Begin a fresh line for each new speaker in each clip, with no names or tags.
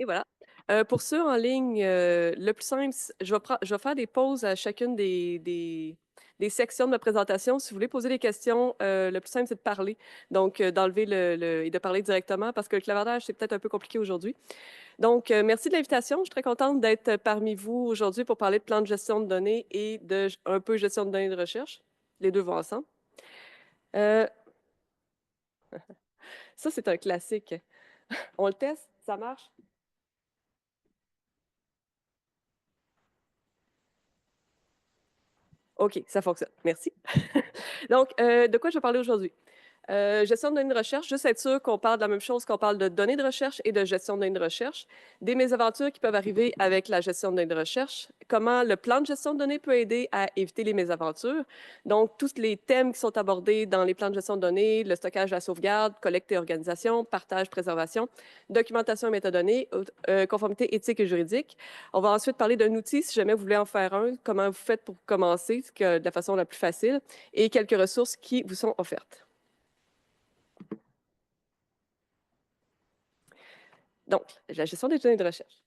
Et voilà. Pour ceux en ligne, le plus simple, je vais faire des pauses à chacune des sections de ma présentation. Si vous voulez poser des questions, le plus simple, c'est de parler. Donc, d'enlever et de parler directement parce que le clavardage, c'est peut-être un peu compliqué aujourd'hui. Donc, merci de l'invitation. Je suis très contente d'être parmi vous aujourd'hui pour parler de plan de gestion de données et de un peu gestion de données de recherche. Les deux vont ensemble. Euh, Ça, c'est un classique. On le teste? Ça marche? OK, ça fonctionne. Merci. Donc, de quoi je vais parler aujourd'hui? Gestion de données de recherche, juste être sûr qu'on parle de la même chose, qu'on parle de données de recherche et de gestion de données de recherche, des mésaventures qui peuvent arriver avec la gestion de données de recherche, comment le plan de gestion de données peut aider à éviter les mésaventures. Donc, tous les thèmes qui sont abordés dans les plans de gestion de données, le stockage, la sauvegarde, collecte et organisation, partage, préservation, documentation et métadonnées, conformité éthique et juridique. On va ensuite parler d'un outil, si jamais vous voulez en faire un, comment vous faites pour commencer de la façon la plus facile, et quelques ressources qui vous sont offertes. Donc, la gestion des données de recherche.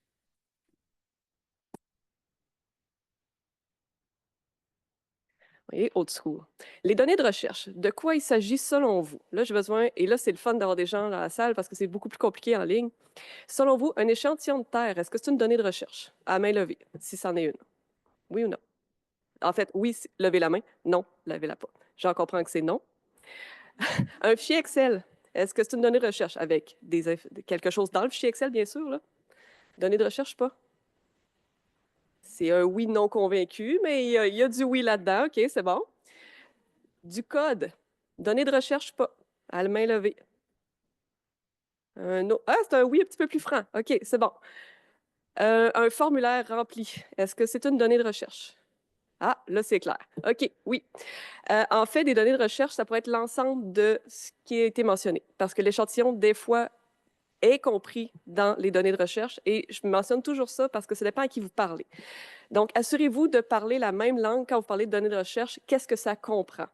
Vous voyez, old school. Les données de recherche, de quoi il s'agit selon vous? Là, j'ai besoin, et là, c'est le fun d'avoir des gens dans la salle parce que c'est beaucoup plus compliqué en ligne. Selon vous, un échantillon de terre, est-ce que c'est une donnée de recherche? À main levée, si c'en est une. Oui ou non? En fait, oui, levez la main. Non, levez-la pas. J'en comprends que c'est non. Un fichier Excel, est-ce que c'est une donnée de recherche? Avec quelque chose dans le fichier Excel, bien sûr, là. Donnée de recherche, pas? C'est un oui non convaincu, mais il y a du oui là-dedans. OK, c'est bon. Du code. Données de recherche, pas. À la main levée. Ah, c'est un oui un petit peu plus franc. OK, c'est bon. Un formulaire rempli. Est-ce que c'est une donnée de recherche? Ah, là, c'est clair. OK, oui. En fait, des données de recherche, ça pourrait être l'ensemble de ce qui a été mentionné. Parce que l'échantillon, des fois, est compris dans les données de recherche. Et je mentionne toujours ça parce que ça dépend à qui vous parlez. Donc, assurez-vous de parler la même langue quand vous parlez de données de recherche. Qu'est-ce que ça comprend?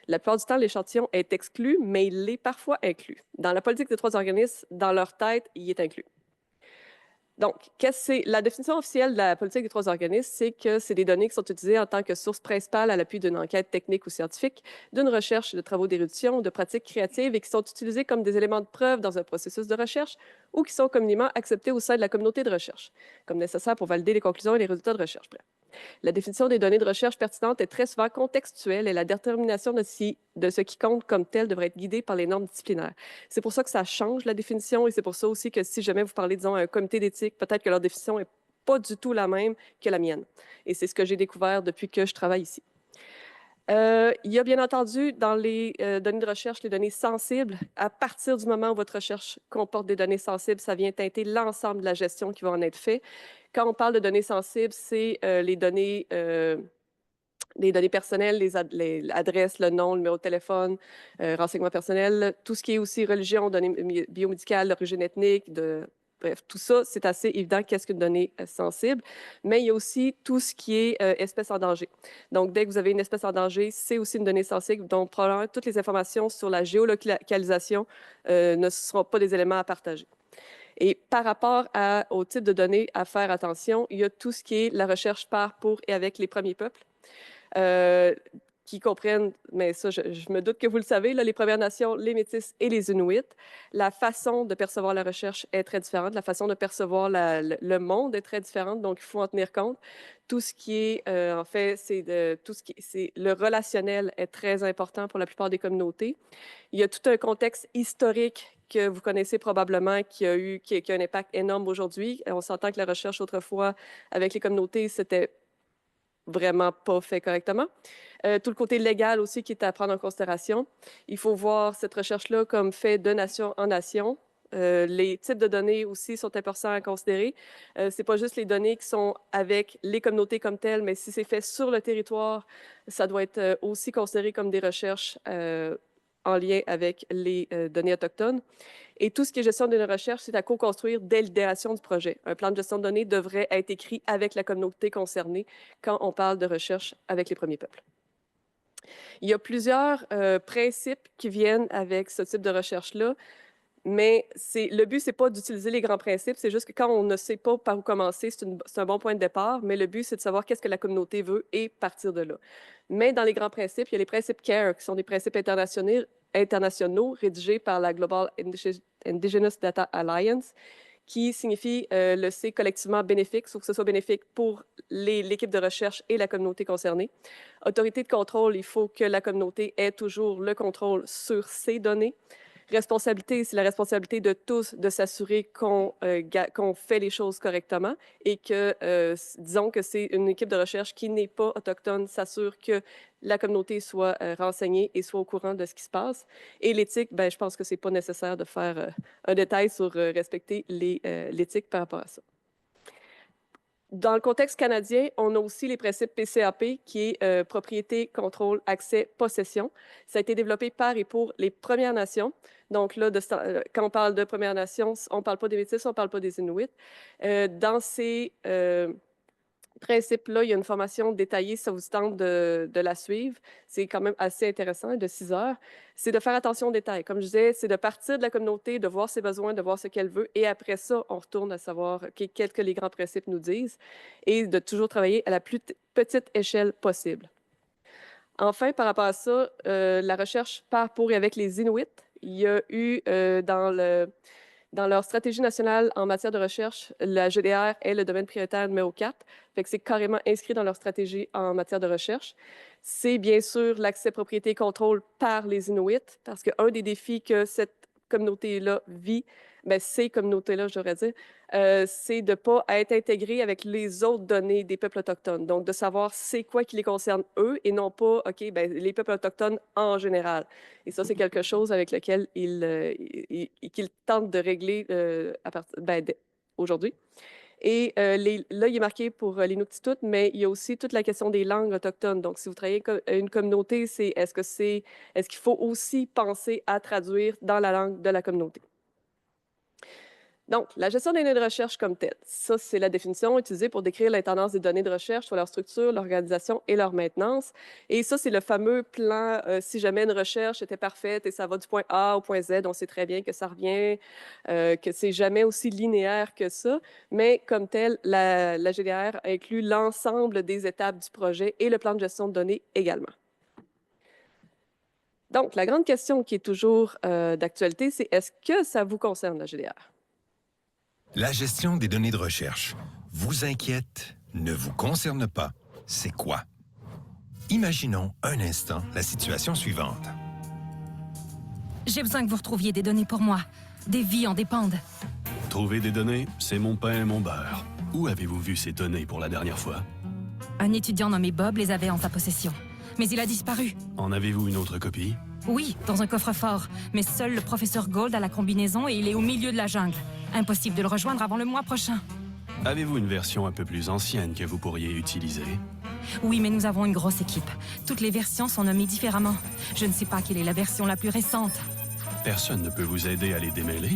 La plupart du temps, l'échantillon est exclu, mais il est parfois inclus. Dans la politique des trois organismes, dans leur tête, il est inclus. Donc, la définition officielle de la politique des trois organismes, c'est que c'est des données qui sont utilisées en tant que source principale à l'appui d'une enquête technique ou scientifique, d'une recherche, de travaux d'érudition, de pratiques créatives et qui sont utilisées comme des éléments de preuve dans un processus de recherche ou qui sont communément acceptés au sein de la communauté de recherche, comme nécessaire pour valider les conclusions et les résultats de recherche. Bref. La définition des données de recherche pertinentes est très souvent contextuelle et la détermination de ce qui compte comme tel devrait être guidée par les normes disciplinaires. C'est pour ça que ça change la définition et c'est pour ça aussi que si jamais vous parlez, disons, à un comité d'éthique, peut-être que leur définition n'est pas du tout la même que la mienne. Et c'est ce que j'ai découvert depuis que je travaille ici. Il y a bien entendu dans les données de recherche les données sensibles. À partir du moment où votre recherche comporte des données sensibles, ça vient teinter l'ensemble de la gestion qui va en être fait. Quand on parle de données sensibles, c'est les données personnelles, l'adresse, le nom, le numéro de téléphone, renseignements personnels, tout ce qui est aussi religion, données biomédicales, l'origine ethnique, bref, tout ça, c'est assez évident qu'est-ce qu'une donnée sensible. Mais il y a aussi tout ce qui est espèce en danger. Donc, dès que vous avez une espèce en danger, c'est aussi une donnée sensible. Donc, probablement, toutes les informations sur la géolocalisation ne seront pas des éléments à partager. Et par rapport au type de données à faire attention, il y a tout ce qui est la recherche par, pour et avec les premiers peuples. Qui comprennent, mais ça, je me doute que vous le savez, là, les Premières Nations, les Métis et les Inuits. La façon de percevoir la recherche est très différente. La façon de percevoir le monde est très différente, donc il faut en tenir compte. Tout ce qui est, en fait, c'est le relationnel est très important pour la plupart des communautés. Il y a tout un contexte historique que vous connaissez probablement qui a un impact énorme aujourd'hui. On s'entend que la recherche autrefois avec les communautés, c'était vraiment pas fait correctement. Tout le côté légal aussi qui est à prendre en considération. Il faut voir cette recherche-là comme fait de nation en nation. Les types de données aussi sont importants à considérer. C'est pas juste les données qui sont avec les communautés comme telles, mais si c'est fait sur le territoire, ça doit être aussi considéré comme des recherches en lien avec les données autochtones. Et tout ce qui est gestion de la recherche, c'est à co-construire dès l'idéation du projet. Un plan de gestion de données devrait être écrit avec la communauté concernée quand on parle de recherche avec les premiers peuples. Il y a plusieurs principes qui viennent avec ce type de recherche-là. Mais le but, c'est pas d'utiliser les grands principes, c'est juste que quand on ne sait pas par où commencer, c'est un bon point de départ, mais le but, c'est de savoir qu'est-ce que la communauté veut et partir de là. Mais dans les grands principes, il y a les principes CARE, qui sont des principes internationaux rédigés par la Global Indigenous Data Alliance, qui signifie le C collectivement bénéfique, sauf que ce soit bénéfique pour l'équipe de recherche et la communauté concernée. Autorité de contrôle, il faut que la communauté ait toujours le contrôle sur ces données. Responsabilité, c'est la responsabilité de tous de s'assurer qu'on fait les choses correctement et que, disons que c'est une équipe de recherche qui n'est pas autochtone, s'assure que la communauté soit renseignée et soit au courant de ce qui se passe. Et l'éthique, ben, je pense que ce n'est pas nécessaire de faire un détail sur respecter l'éthique par rapport à ça. Dans le contexte canadien, on a aussi les principes PCAP, qui est propriété, contrôle, accès, possession. Ça a été développé par et pour les Premières Nations. Donc là, quand on parle de Premières Nations, on ne parle pas des Métis, on ne parle pas des Inuits. Dans ces principe-là, il y a une formation détaillée, ça vous tente de la suivre. C'est quand même assez intéressant, de 6 heures. C'est de faire attention aux détails. Comme je disais, c'est de partir de la communauté, de voir ses besoins, de voir ce qu'elle veut. Et après ça, on retourne à savoir qu'est-ce que les grands principes nous disent et de toujours travailler à la plus petite échelle possible. Enfin, par rapport à ça, la recherche par, pour et avec les Inuits. Il y a eu dans leur stratégie nationale en matière de recherche, la GDR est le domaine prioritaire numéro 4. Fait que c'est carrément inscrit dans leur stratégie en matière de recherche. C'est bien sûr l'accès propriété et contrôle par les Inuits, parce qu'un des défis que cette communauté-là vit, ben, ces communautés-là, je devrais dire, c'est de ne pas être intégré avec les autres données des peuples autochtones. Donc, de savoir c'est quoi qui les concerne eux et non pas, OK, ben, les peuples autochtones en général. Et ça, c'est quelque chose avec lequel qu'ils tentent de régler aujourd'hui. Et là, il est marqué pour l'Inuktitut, mais il y a aussi toute la question des langues autochtones. Donc, si vous travaillez avec une communauté, est-ce qu'il faut aussi penser à traduire dans la langue de la communauté? Donc, la gestion des données de recherche comme telle, ça, c'est la définition utilisée pour décrire l'intendance des données de recherche sur leur structure, l'organisation et leur maintenance. Et ça, c'est le fameux plan, si jamais une recherche était parfaite et ça va du point A au point Z, on sait très bien que ça revient, que c'est jamais aussi linéaire que ça. Mais comme tel, la GDR inclut l'ensemble des étapes du projet et le plan de gestion de données également. Donc, la grande question qui est toujours d'actualité, c'est est-ce que ça vous concerne, la GDR?
La gestion des données de recherche vous inquiète, ne vous concerne pas. C'est quoi? Imaginons un instant la situation suivante.
J'ai besoin que vous retrouviez des données pour moi. Des vies en dépendent.
Trouver des données, c'est mon pain et mon beurre. Où avez-vous vu ces données pour la dernière fois?
Un étudiant nommé Bob les avait en sa possession. Mais il a disparu.
En avez-vous une autre copie?
Oui, dans un coffre-fort. Mais seul le professeur Gold a la combinaison et il est au milieu de la jungle. Impossible de le rejoindre avant le mois prochain.
Avez-vous une version un peu plus ancienne que vous pourriez utiliser?
Oui, mais nous avons une grosse équipe. Toutes les versions sont nommées différemment. Je ne sais pas quelle est la version la plus récente.
Personne ne peut vous aider à les démêler?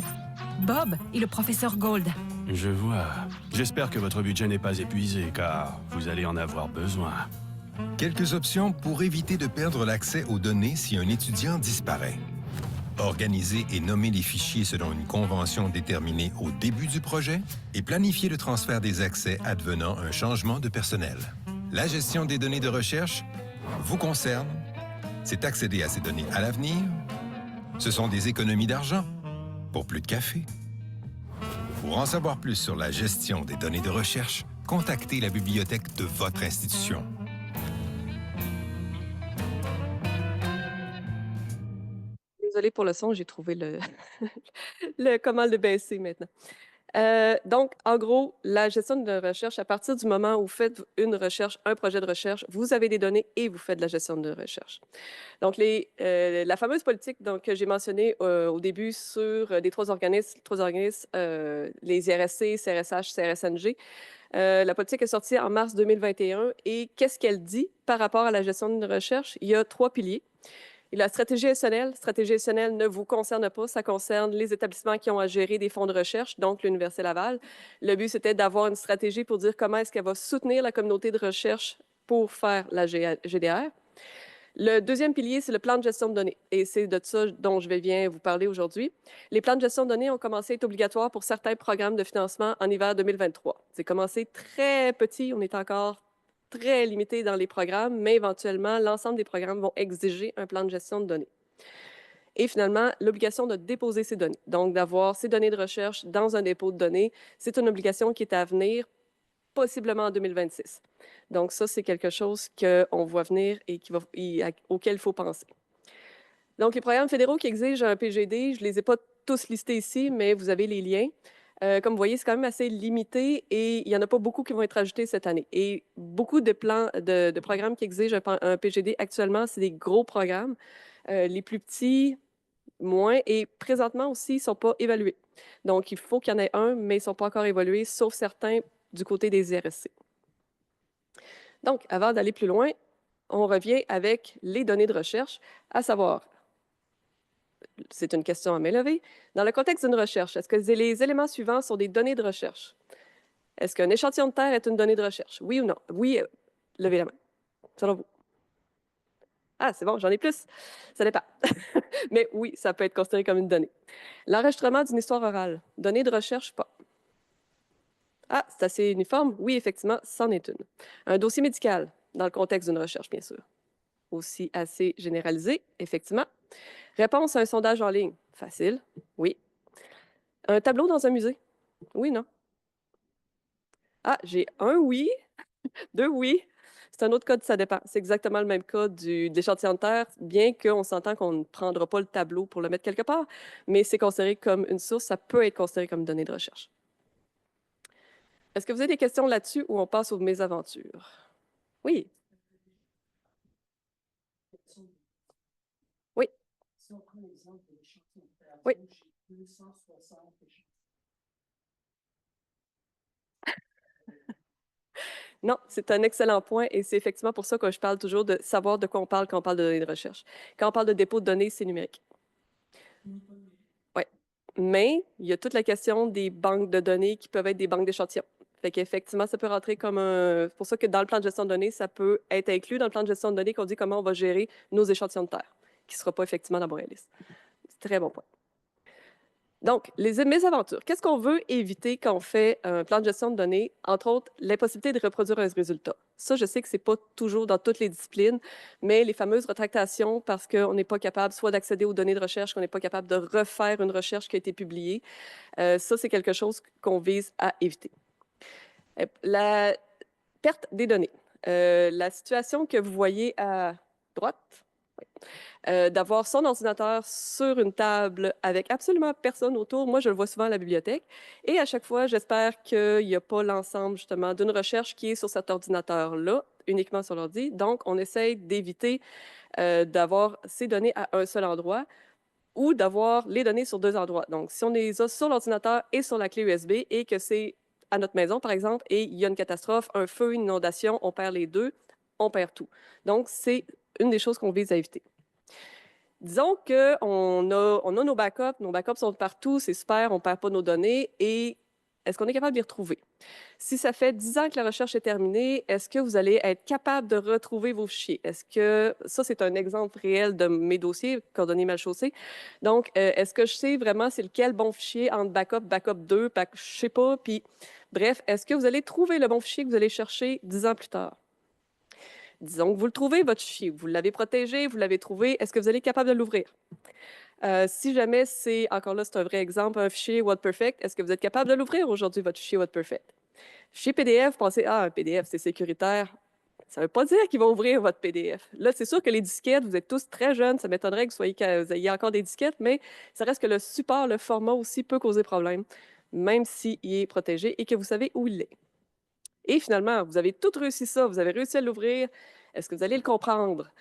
Bob et le professeur Gold.
Je vois. J'espère que votre budget n'est pas épuisé, car vous allez en avoir besoin.
Quelques options pour éviter de perdre l'accès aux données si un étudiant disparaît. Organiser et nommer les fichiers selon une convention déterminée au début du projet et planifier le transfert des accès advenant un changement de personnel. La gestion des données de recherche vous concerne. C'est accéder à ces données à l'avenir. Ce sont des économies d'argent pour plus de café. Pour en savoir plus sur la gestion des données de recherche, contactez la bibliothèque de votre institution.
Désolée pour le son, j'ai trouvé comment le baisser maintenant. Donc, en gros, la gestion de recherche, à partir du moment où vous faites une recherche, un projet de recherche, vous avez des données et vous faites de la gestion de recherche. Donc, la fameuse politique que j'ai mentionnée au début sur des trois organismes, les IRSC, CRSH, CRSNG, la politique est sortie en mars 2021 et qu'est-ce qu'elle dit par rapport à la gestion de recherche? Il y a 3 piliers. Et la stratégie SNL, ne vous concerne pas, ça concerne les établissements qui ont à gérer des fonds de recherche, donc l'Université Laval. Le but, c'était d'avoir une stratégie pour dire comment est-ce qu'elle va soutenir la communauté de recherche pour faire la GDR. Le deuxième pilier, c'est le plan de gestion de données. Et c'est de ça dont je viens vous parler aujourd'hui. Les plans de gestion de données ont commencé à être obligatoires pour certains programmes de financement en hiver 2023. C'est commencé très petit, on est encore très limité dans les programmes, mais éventuellement, l'ensemble des programmes vont exiger un plan de gestion de données. Et finalement, l'obligation de déposer ces données. Donc, d'avoir ces données de recherche dans un dépôt de données, c'est une obligation qui est à venir possiblement en 2026. Donc, ça, c'est quelque chose qu'on voit venir et auquel il faut penser. Donc, les programmes fédéraux qui exigent un PGD, je ne les ai pas tous listés ici, mais vous avez les liens. Comme vous voyez, c'est quand même assez limité et il n'y en a pas beaucoup qui vont être ajoutés cette année. Et beaucoup de plans, de programmes qui exigent un PGD actuellement, c'est des gros programmes. Les plus petits, moins. Et présentement aussi, ils ne sont pas évalués. Donc, il faut qu'il y en ait un, mais ils ne sont pas encore évalués, sauf certains du côté des IRSC. Donc, avant d'aller plus loin, on revient avec les données de recherche, à savoir, c'est une question à main levée, dans le contexte d'une recherche, est-ce que les éléments suivants sont des données de recherche? Est-ce qu'un échantillon de terre est une donnée de recherche? Oui ou non? Oui, levez la main, selon vous. Ah, c'est bon, j'en ai plus. Ça dépend. Mais oui, ça peut être considéré comme une donnée. L'enregistrement d'une histoire orale, donnée de recherche, pas. Ah, c'est assez uniforme. Oui, effectivement, c'en est une. Un dossier médical, dans le contexte d'une recherche, bien sûr. Aussi assez généralisé, effectivement. Réponse à un sondage en ligne. Facile. Oui. Un tableau dans un musée. Oui, non. Ah, j'ai un oui, deux oui. C'est un autre cas de ça dépend. C'est exactement le même cas de l'échantillon de terre, bien qu'on s'entend qu'on ne prendra pas le tableau pour le mettre quelque part, mais c'est considéré comme une source, ça peut être considéré comme une donnée de recherche. Est-ce que vous avez des questions là-dessus ou on passe aux mésaventures? Oui. Oui.
Si on prend l'exemple de l'échantillon de terre,
Oui.
j'ai 260 échantillons.
Non, c'est un excellent point et c'est effectivement pour ça que je parle toujours de savoir de quoi on parle quand on parle de données de recherche. Quand on parle de dépôt de données, c'est numérique. Oui. Mais il y a toute la question des banques de données qui peuvent être des banques d'échantillons. Fait qu'effectivement, ça peut rentrer comme un. C'est pour ça que dans le plan de gestion de données, ça peut être inclus dans le plan de gestion de données qu'on dit comment on va gérer nos échantillons de terre, qui ne sera pas effectivement dans Borealis. C'est très bon point. Donc, les mésaventures. Qu'est-ce qu'on veut éviter quand on fait un plan de gestion de données? Entre autres, l'impossibilité de reproduire un résultat. Ça, je sais que ce n'est pas toujours dans toutes les disciplines, mais les fameuses rétractations parce qu'on n'est pas capable soit d'accéder aux données de recherche, qu'on n'est pas capable de refaire une recherche qui a été publiée, ça, c'est quelque chose qu'on vise à éviter. La perte des données. La situation que vous voyez à droite, d'avoir son ordinateur sur une table avec absolument personne autour. Moi, je le vois souvent à la bibliothèque. Et à chaque fois, j'espère qu'il n'y a pas l'ensemble, justement, d'une recherche qui est sur cet ordinateur-là, uniquement sur l'ordi. Donc, on essaye d'éviter d'avoir ces données à un seul endroit ou d'avoir les données sur deux endroits. Donc, si on les a sur l'ordinateur et sur la clé USB et que c'est à notre maison, par exemple, et il y a une catastrophe, un feu, une inondation, on perd les deux, on perd tout. Donc, c'est une des choses qu'on vise à éviter. Disons qu'on a nos backups sont partout, c'est super, on ne perd pas nos données, et est-ce qu'on est capable de les retrouver? Si ça fait 10 ans que la recherche est terminée, est-ce que vous allez être capable de retrouver vos fichiers? Est-ce que, ça c'est un exemple réel de mes dossiers, coordonnées mal chaussées, donc est-ce que je sais vraiment c'est lequel bon fichier entre backup 2, je ne sais pas, puis bref, est-ce que vous allez trouver le bon fichier que vous allez chercher 10 ans plus tard? Disons que vous le trouvez, votre fichier, vous l'avez protégé, vous l'avez trouvé, est-ce que vous allez être capable de l'ouvrir? Si jamais c'est, encore là, c'est un vrai exemple, un fichier WordPerfect, est-ce que vous êtes capable de l'ouvrir aujourd'hui, votre fichier WordPerfect? Fichier PDF, vous pensez, ah, un PDF, c'est sécuritaire. Ça ne veut pas dire qu'il va ouvrir votre PDF. Là, c'est sûr que les disquettes, vous êtes tous très jeunes, ça m'étonnerait que vous ayez encore des disquettes, mais ça reste que le support, le format aussi peut causer problème, même s'il est protégé et que vous savez où il est. Et finalement, vous avez tout réussi ça, vous avez réussi à l'ouvrir. Est-ce que vous allez le comprendre?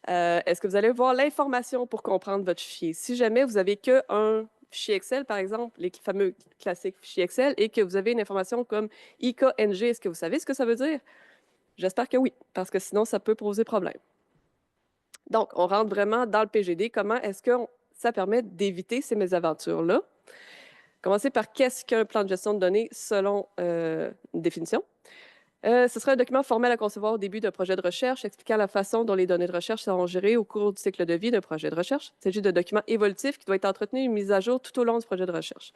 Est-ce que vous allez voir l'information pour comprendre votre fichier? Si jamais vous n'avez qu'un fichier Excel, par exemple, les fameux classiques fichiers Excel, et que vous avez une information comme IKNG, est-ce que vous savez ce que ça veut dire? J'espère que oui, parce que sinon, ça peut poser problème. Donc, on rentre vraiment dans le PGD. Comment est-ce que ça permet d'éviter ces mésaventures-là? Commencer par qu'est-ce qu'un plan de gestion de données selon une définition. Ce sera un document formel à concevoir au début d'un projet de recherche, expliquant la façon dont les données de recherche seront gérées au cours du cycle de vie d'un projet de recherche. Il s'agit d'un document évolutif qui doit être entretenu et mis à jour tout au long du projet de recherche.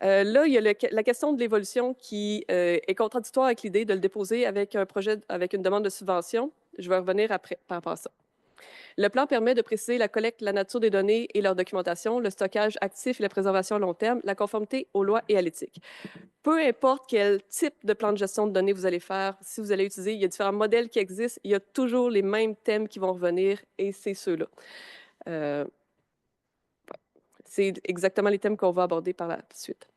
Là, il y a la question de l'évolution qui est contradictoire avec l'idée de le déposer avec un projet, avec une demande de subvention. Je vais revenir après par rapport à ça. Le plan permet de préciser la collecte, la nature des données et leur documentation, le stockage actif et la préservation à long terme, la conformité aux lois et à l'éthique. Peu importe quel type de plan de gestion de données vous allez faire, si vous allez utiliser, il y a différents modèles qui existent, il y a toujours les mêmes thèmes qui vont revenir et c'est ceux-là. Euh, c'est exactement les thèmes qu'on va aborder par la suite.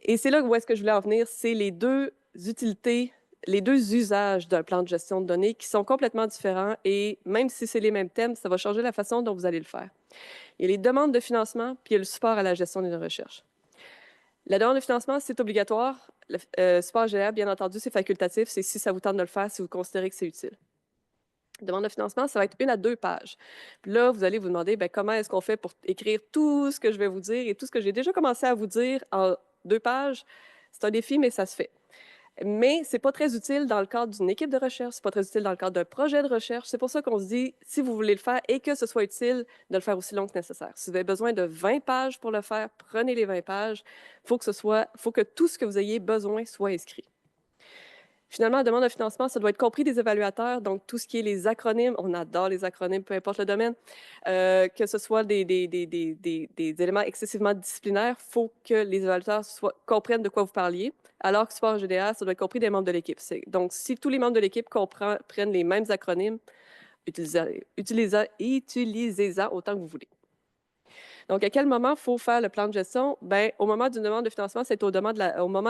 Et c'est là où est-ce que je voulais en venir, c'est les deux utilités, les deux usages d'un plan de gestion de données qui sont complètement différents et même si c'est les mêmes thèmes, ça va changer la façon dont vous allez le faire. Il y a les demandes de financement, puis il y a le support à la gestion des recherches. La demande de financement, c'est obligatoire. Le support GA, bien entendu, c'est facultatif. C'est si ça vous tente de le faire, si vous considérez que c'est utile. Demande de financement, ça va être 1 à 2 pages. Puis là, vous allez vous demander comment est-ce qu'on fait pour écrire tout ce que je vais vous dire et tout ce que j'ai déjà commencé à vous dire en 2 pages. C'est un défi, mais ça se fait. Mais ce n'est pas très utile dans le cadre d'une équipe de recherche, ce n'est pas très utile dans le cadre d'un projet de recherche. C'est pour ça qu'on se dit, si vous voulez le faire et que ce soit utile, de le faire aussi long que nécessaire. Si vous avez besoin de 20 pages pour le faire, prenez les 20 pages. Il faut que tout ce que vous ayez besoin soit inscrit. Finalement, la demande de financement, ça doit être compris des évaluateurs, donc tout ce qui est les acronymes, on adore les acronymes, peu importe le domaine, que ce soit des éléments excessivement disciplinaires, il faut que les évaluateurs comprennent de quoi vous parliez, alors que sport en général, ça doit être compris des membres de l'équipe. Donc, si tous les membres de l'équipe prennent les mêmes acronymes, utilisez-en autant que vous voulez. Donc, à quel moment il faut faire le plan de gestion? Bien, au moment d'une demande de financement, c'est au moment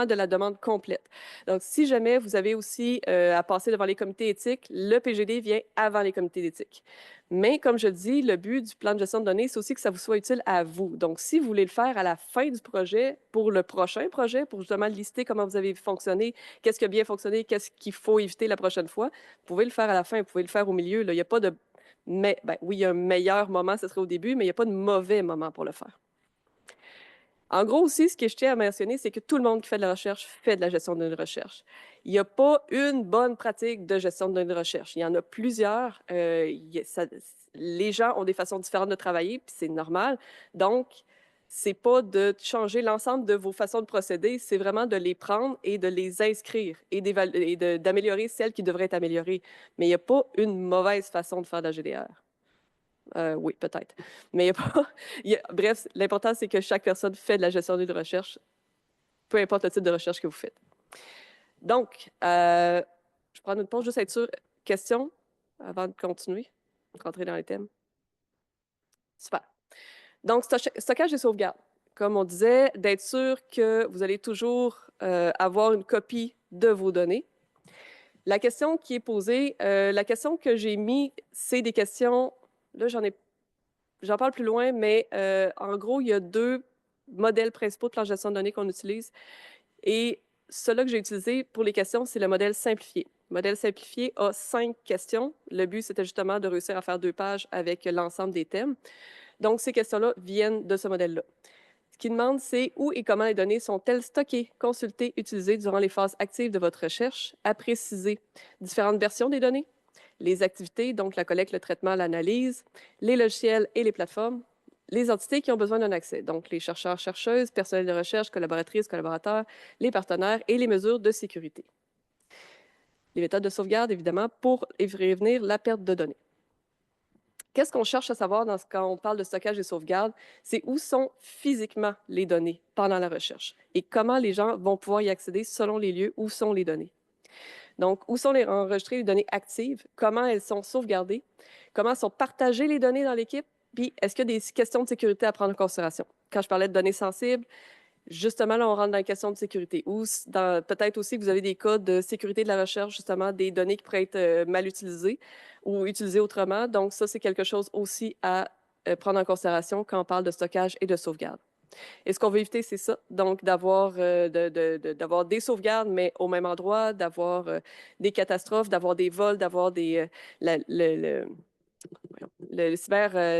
de la demande complète. Donc, si jamais vous avez aussi à passer devant les comités éthiques, le PGD vient avant les comités d'éthique. Mais comme je dis, le but du plan de gestion de données, c'est aussi que ça vous soit utile à vous. Donc, si vous voulez le faire à la fin du projet, pour le prochain projet, pour justement lister comment vous avez fonctionné, qu'est-ce qui a bien fonctionné, qu'est-ce qu'il faut éviter la prochaine fois, vous pouvez le faire à la fin, vous pouvez le faire au milieu. Là. Il n'y a pas de mais oui, il y a un meilleur moment, ce serait au début, mais il n'y a pas de mauvais moment pour le faire. En gros aussi, ce que je tiens à mentionner, c'est que tout le monde qui fait de la recherche fait de la gestion d'une recherche. Il n'y a pas une bonne pratique de gestion d'une recherche. Il y en a plusieurs. Les gens ont des façons différentes de travailler, puis c'est normal. Donc, c'est pas de changer l'ensemble de vos façons de procéder, c'est vraiment de les prendre et de les inscrire et d'améliorer celles qui devraient être améliorées. Mais il n'y a pas une mauvaise façon de faire de la GDR. Oui, peut-être. Mais il y a pas. Bref, l'important, c'est que chaque personne fait de la gestion d'une recherche, peu importe le type de recherche que vous faites. Donc, je prends une pause juste à être sûr. Question avant de continuer, rentrer dans les thèmes. Super. Donc, stockage et sauvegarde. Comme on disait, d'être sûr que vous allez toujours avoir une copie de vos données. La question qui est posée, la question que j'ai mise, c'est des questions. Là, j'en parle plus loin, mais en gros, il y a 2 modèles principaux de plan de gestion de données qu'on utilise. Et celui que j'ai utilisé pour les questions, c'est le modèle simplifié. Le modèle simplifié a 5 questions. Le but, c'était justement de réussir à faire 2 pages avec l'ensemble des thèmes. Donc, ces questions-là viennent de ce modèle-là. Ce qui demande, c'est où et comment les données sont-elles stockées, consultées, utilisées durant les phases actives de votre recherche, à préciser différentes versions des données, les activités, donc la collecte, le traitement, l'analyse, les logiciels et les plateformes, les entités qui ont besoin d'un accès, donc les chercheurs, chercheuses, personnel de recherche, collaboratrices, collaborateurs, les partenaires et les mesures de sécurité. Les méthodes de sauvegarde, évidemment, pour prévenir la perte de données. Qu'est-ce qu'on cherche à savoir quand on parle de stockage et sauvegarde? C'est où sont physiquement les données pendant la recherche et comment les gens vont pouvoir y accéder selon les lieux où sont les données. Donc, où sont enregistrées les données actives? Comment elles sont sauvegardées? Comment sont partagées les données dans l'équipe? Puis, est-ce qu'il y a des questions de sécurité à prendre en considération? Quand je parlais de données sensibles, justement, là, on rentre dans les questions de sécurité. Ou peut-être aussi que vous avez des cas de sécurité de la recherche, justement, des données qui pourraient être mal utilisées ou utilisées autrement. Donc, ça, c'est quelque chose aussi à prendre en considération quand on parle de stockage et de sauvegarde. Et ce qu'on veut éviter, c'est ça. Donc, d'avoir des sauvegardes, mais au même endroit, d'avoir des catastrophes, d'avoir des vols, d'avoir le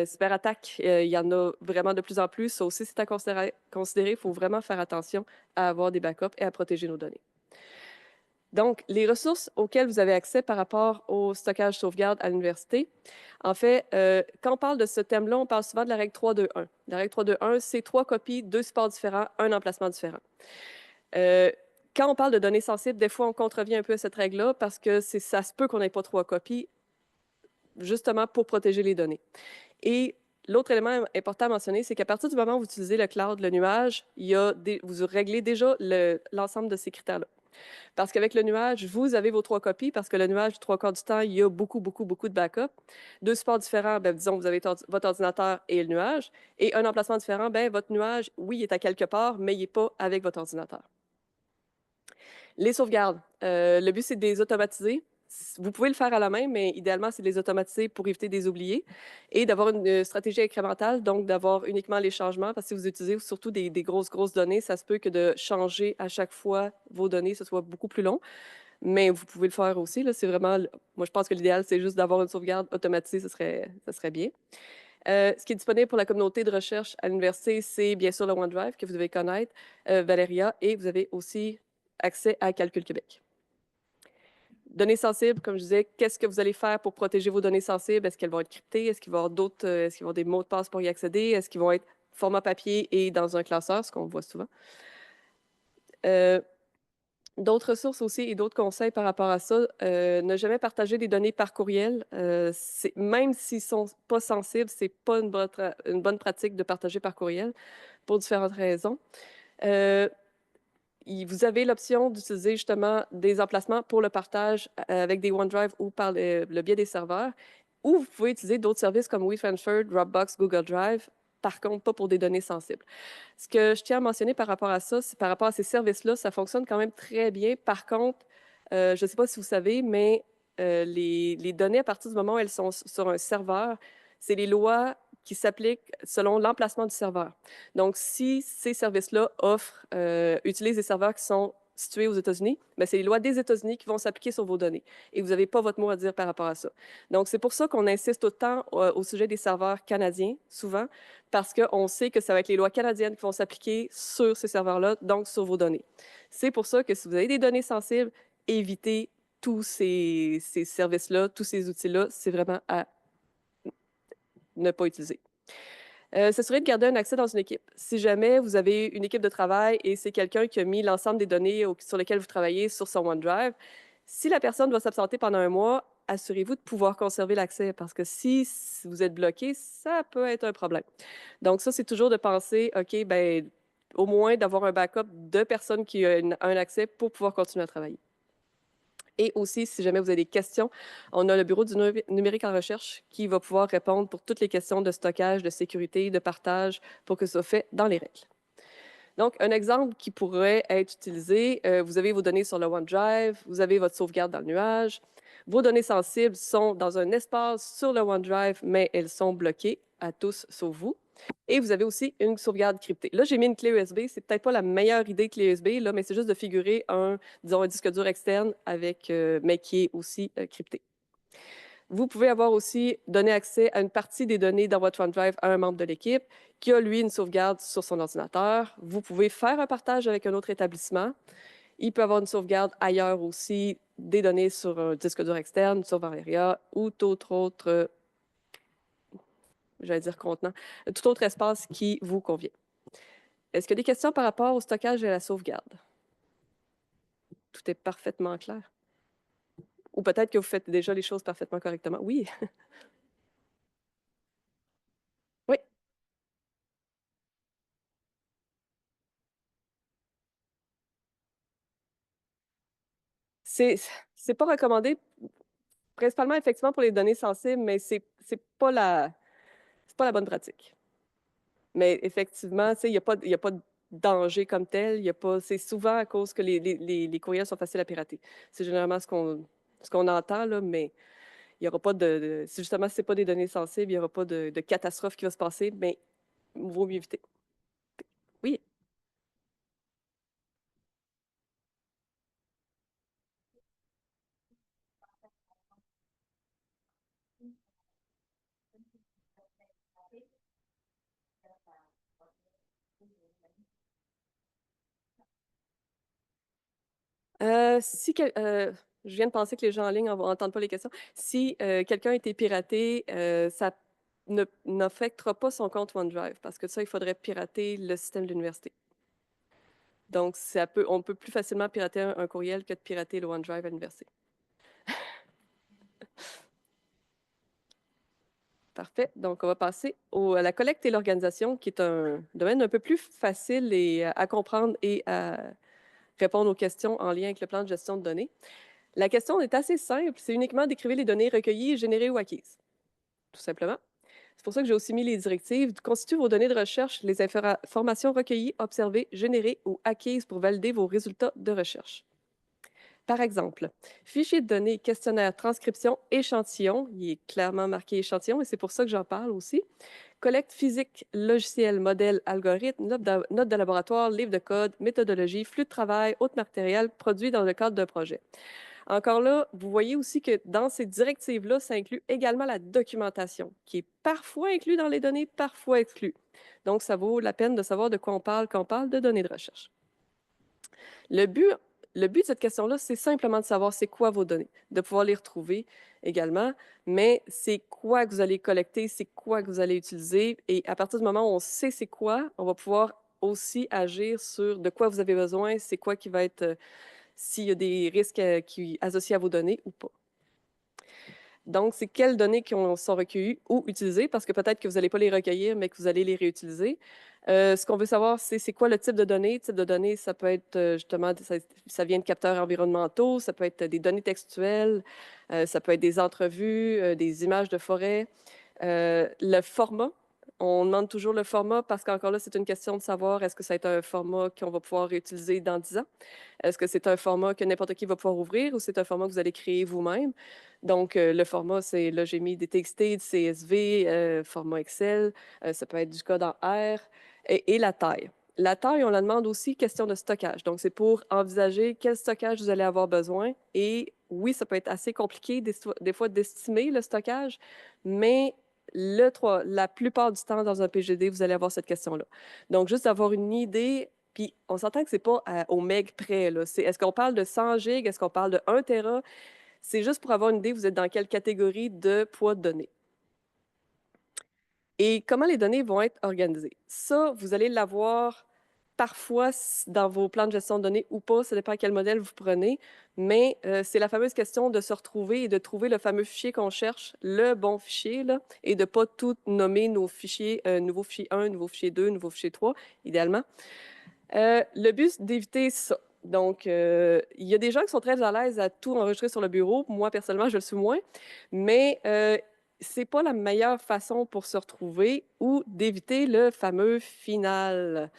cyberattaque. Il y en a vraiment de plus en plus. Ça aussi, c'est à considérer. Il faut vraiment faire attention à avoir des backups et à protéger nos données. Donc, les ressources auxquelles vous avez accès par rapport au stockage sauvegarde à l'université, en fait, quand on parle de ce thème-là, on parle souvent de la règle 3-2-1. La règle 3-2-1, c'est 3 copies, 2 supports différents, un emplacement différent. Euh, Quand on parle de données sensibles, des fois, on contrevient un peu à cette règle-là parce que ça se peut qu'on n'ait pas 3 copies, justement pour protéger les données. Et l'autre élément important à mentionner, c'est qu'à partir du moment où vous utilisez le cloud, le nuage, vous réglez déjà l'ensemble de ces critères-là. Parce qu'avec le nuage, vous avez vos 3 copies, parce que le nuage, 3 quarts du temps, il y a beaucoup, beaucoup, beaucoup de backups. 2 supports différents, ben, disons, vous avez votre ordinateur et le nuage. Et un emplacement différent, ben, votre nuage, oui, il est à quelque part, mais il n'est pas avec votre ordinateur. Les sauvegardes, le but, c'est de les automatiser. Vous pouvez le faire à la main, mais idéalement, c'est de les automatiser pour éviter des oubliés et d'avoir une stratégie incrémentale, donc d'avoir uniquement les changements, parce que si vous utilisez surtout des grosses, grosses données, ça se peut que de changer à chaque fois vos données, ce soit beaucoup plus long, mais vous pouvez le faire aussi. Là, c'est vraiment, moi, je pense que l'idéal, c'est juste d'avoir une sauvegarde automatisée, ça serait bien. Ce qui est disponible pour la communauté de recherche à l'université, c'est bien sûr le OneDrive que vous devez connaître, Valeria, et vous avez aussi accès à Calcul Québec. Données sensibles, comme je disais, qu'est-ce que vous allez faire pour protéger vos données sensibles? Est-ce qu'elles vont être cryptées? Est-ce qu'il va y avoir est-ce qu'ils vont avoir des mots de passe pour y accéder? Est-ce qu'ils vont être format papier et dans un classeur, ce qu'on voit souvent? D'autres ressources aussi et d'autres conseils par rapport à ça, ne jamais partager des données par courriel. Même s'ils ne sont pas sensibles, ce n'est pas une bonne pratique de partager par courriel pour différentes raisons. Vous avez l'option d'utiliser justement des emplacements pour le partage avec des OneDrive ou par le biais des serveurs, ou vous pouvez utiliser d'autres services comme WeTransfer, Dropbox, Google Drive, par contre, pas pour des données sensibles. Ce que je tiens à mentionner par rapport à ça, c'est par rapport à ces services-là, ça fonctionne quand même très bien. Par contre, je ne sais pas si vous savez, mais les données, à partir du moment où elles sont sur un serveur, c'est les lois qui s'appliquent selon l'emplacement du serveur. Donc, si ces services-là utilisent des serveurs qui sont situés aux États-Unis, bien, c'est les lois des États-Unis qui vont s'appliquer sur vos données. Et vous n'avez pas votre mot à dire par rapport à ça. Donc, c'est pour ça qu'on insiste autant au sujet des serveurs canadiens, souvent, parce qu'on sait que ça va être les lois canadiennes qui vont s'appliquer sur ces serveurs-là, donc sur vos données. C'est pour ça que si vous avez des données sensibles, évitez tous ces services-là, tous ces outils-là, c'est vraiment à ne pas utiliser. S'assurer de garder un accès dans une équipe. Si jamais vous avez une équipe de travail et c'est quelqu'un qui a mis l'ensemble des données sur lesquelles vous travaillez sur son OneDrive, si la personne doit s'absenter pendant un mois, assurez-vous de pouvoir conserver l'accès parce que si vous êtes bloqué, ça peut être un problème. Donc ça, c'est toujours de penser, OK, ben au moins d'avoir un backup de personnes qui ont un accès pour pouvoir continuer à travailler. Et aussi, si jamais vous avez des questions, on a le bureau du numérique en recherche qui va pouvoir répondre pour toutes les questions de stockage, de sécurité, de partage, pour que ce soit fait dans les règles. Donc, un exemple qui pourrait être utilisé, vous avez vos données sur le OneDrive, vous avez votre sauvegarde dans le nuage. Vos données sensibles sont dans un espace sur le OneDrive, mais elles sont bloquées à tous sauf vous. Et vous avez aussi une sauvegarde cryptée. Là, j'ai mis une clé USB. C'est peut-être pas la meilleure idée clé USB, là, mais c'est juste de figurer disons, un disque dur externe mais qui est aussi crypté. Vous pouvez avoir aussi donné accès à une partie des données dans votre OneDrive à un membre de l'équipe qui a, lui, une sauvegarde sur son ordinateur. Vous pouvez faire un partage avec un autre établissement. Il peut avoir une sauvegarde ailleurs aussi, des données sur un disque dur externe, sur Valeria ou tout autre, j'allais dire contenant, tout autre espace qui vous convient. Est-ce qu'il y a des questions par rapport au stockage et à la sauvegarde? Tout est parfaitement clair. Ou peut-être que vous faites déjà les choses parfaitement correctement. Oui, oui. C'est c'est pas recommandé, principalement effectivement pour les données sensibles, mais c'est pas la bonne pratique. Mais effectivement, tu sais, il y a pas de danger comme tel. Il y a pas, c'est souvent à cause que les courriels sont faciles à pirater. C'est généralement ce qu'on entend, là, mais il n'y aura pas si justement ce n'est pas des données sensibles, il n'y aura pas de catastrophe qui va se passer, mais il vaut mieux éviter. Oui. Je viens de penser que les gens en ligne n'entendent pas les questions. Si quelqu'un a été piraté, ça n'affectera pas son compte OneDrive parce que ça, il faudrait pirater le système de l'université. Donc, on peut plus facilement pirater un courriel que de pirater le OneDrive à l'université. Parfait. Donc, on va passer à la collecte et l'organisation, qui est un domaine un peu plus facile à comprendre et à répondre aux questions en lien avec le plan de gestion de données. La question est assez simple. C'est uniquement d'écrire les données recueillies, générées ou acquises, tout simplement. C'est pour ça que j'ai aussi mis les directives. Constituez vos données de recherche, les informations recueillies, observées, générées ou acquises pour valider vos résultats de recherche. Par exemple, fichier de données, questionnaire, transcription, échantillon. Il est clairement marqué échantillon et c'est pour ça que j'en parle aussi. Collecte physique, logiciel, modèle, algorithme, notes de laboratoire, livre de code, méthodologie, flux de travail, autres matériel produit dans le cadre d'un projet. Encore là, vous voyez aussi que dans ces directives-là, ça inclut également la documentation, qui est parfois inclue dans les données, parfois exclue. Donc, ça vaut la peine de savoir de quoi on parle quand on parle de données de recherche. Le but de cette question-là, c'est simplement de savoir c'est quoi vos données, de pouvoir les retrouver également, mais c'est quoi que vous allez collecter, c'est quoi que vous allez utiliser, et à partir du moment où on sait c'est quoi, on va pouvoir aussi agir sur de quoi vous avez besoin, c'est quoi qui va être, s'il y a des risques associés à vos données ou pas. Donc, c'est quelles données qui sont recueillies ou utilisées, parce que peut-être que vous n'allez pas les recueillir, mais que vous allez les réutiliser. Ce qu'on veut savoir, c'est quoi le type de données. Le type de données, ça peut être justement, ça vient de capteurs environnementaux, ça peut être des données textuelles, ça peut être des entrevues, des images de forêt. Le format, on demande toujours le format parce qu'encore là, c'est une question de savoir est-ce que ça va être un format qu'on va pouvoir réutiliser dans 10 ans? Est-ce que c'est un format que n'importe qui va pouvoir ouvrir ou c'est un format que vous allez créer vous-même? Donc, le format, c'est, là, j'ai mis des TXT, du CSV, format Excel, ça peut être du code en R, et la taille. La taille, on la demande aussi question de stockage. Donc, c'est pour envisager quel stockage vous allez avoir besoin. Et oui, ça peut être assez compliqué des fois d'estimer le stockage, mais la plupart du temps, dans un PGD, vous allez avoir cette question-là. Donc, juste d'avoir une idée, puis on s'entend que c'est pas au meg près, là. Est-ce qu'on parle de 100 gigs? Est-ce qu'on parle de 1 Tera? C'est juste pour avoir une idée, vous êtes dans quelle catégorie de poids de données. Et comment les données vont être organisées? Ça, vous allez l'avoir parfois dans vos plans de gestion de données ou pas, ça dépend quel modèle vous prenez, mais c'est la fameuse question de se retrouver et de trouver le fameux fichier qu'on cherche, le bon fichier, là, et de ne pas tout nommer nos fichiers, nouveau fichier 1, nouveau fichier 2, nouveau fichier 3, idéalement. Le but, c'est d'éviter ça. Donc, il y a des gens qui sont très à l'aise à tout enregistrer sur le bureau. Moi, personnellement, je le suis moins. Mais c'est pas la meilleure façon pour se retrouver ou d'éviter le fameux final.